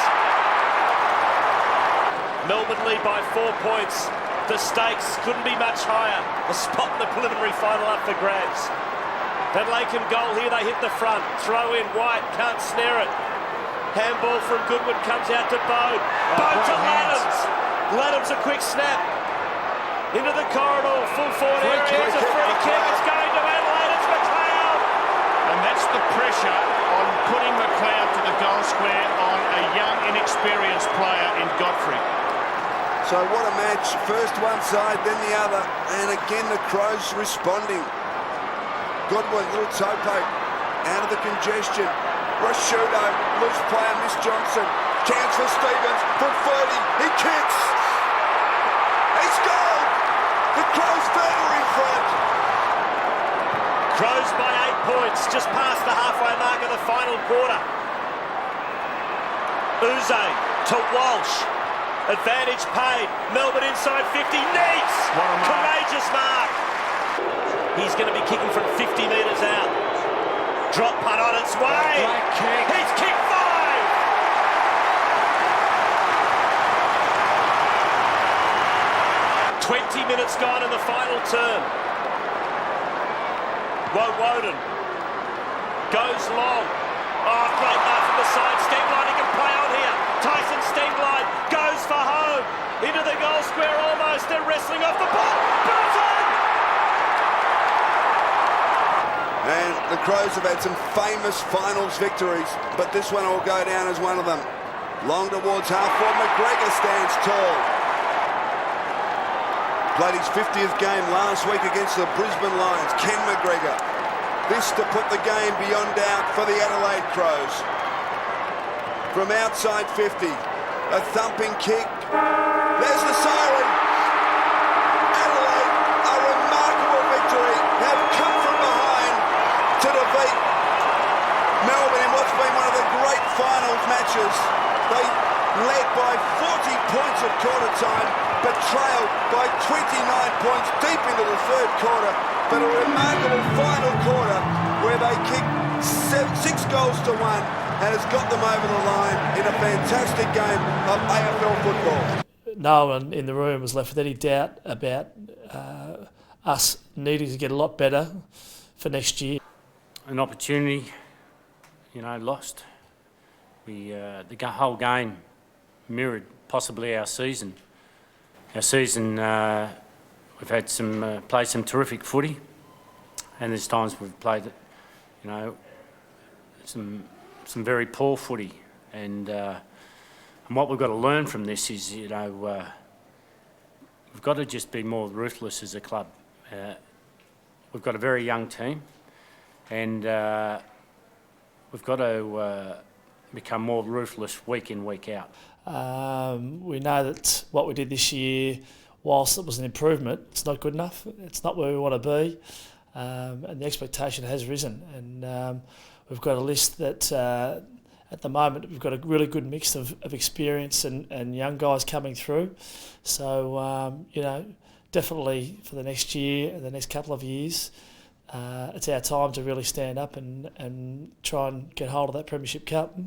Melbourne lead by 4 points. The stakes couldn't be much higher. A spot in the preliminary final up for grabs. That Laken goal here, they hit the front. Throw in, White, can't snare it. Handball from Goodwin comes out to Bode. Bode to Laddams. Laddams a quick snap. Into the corridor, full forward area. It's a free kick. It's going to Adelaide. It's McLeod. And that's the pressure on putting McLeod to the goal square on a young, inexperienced player in Godfrey. So what a match. First one side, then the other. And again, the Crows responding. Goodwin, little toe poke, out of the congestion. Rashudo, loose player, Miss Johnson. Chance for Stevens from 30. He kicks. He's gone. The Crows further in front. Crows by 8 points, just past the halfway mark of the final quarter. Uze to Walsh. Advantage paid. Melbourne inside 50. Neitz. Courageous mark. He's going to be kicking from 50 metres out. Drop punt on its way. He's kicked 5. 20 minutes gone in the final term. Woden goes long. Oh, great mark from the side. Stengline, he can play on here. Tyson Stengline goes for home. Into the goal square almost. They're wrestling off the ball. Burton! And the Crows have had some famous finals victories, but this one will go down as one of them. Long towards half-forward, McGregor stands tall. Played his 50th game last week against the Brisbane Lions. Ken McGregor. This to put the game beyond doubt for the Adelaide Crows. From outside 50, a thumping kick. There's the siren. Adelaide, a remarkable victory, have come from behind to defeat Melbourne in what's been one of the great finals matches. They led by 40 points at quarter time, but trailed by 29 points deep into the third quarter. But a remarkable final quarter where they kicked 6 goals to 1 and has got them over the line in a fantastic game of AFL football. No one in the room was left with any doubt about us needing to get a lot better for next year. An opportunity, lost. The whole game mirrored possibly our season. Our season, we've had played some terrific footy, and there's times we've played, some very poor footy. And what we've got to learn from this is, we've got to just be more ruthless as a club. We've got a very young team, and we've got to become more ruthless week in, week out. We know that what we did this year, whilst it was an improvement, it's not good enough. It's not where we want to be, and the expectation has risen. And we've got a list that, at the moment, we've got a really good mix of experience and young guys coming through. So, definitely for the next year and the next couple of years, it's our time to really stand up and try and get hold of that Premiership Cup.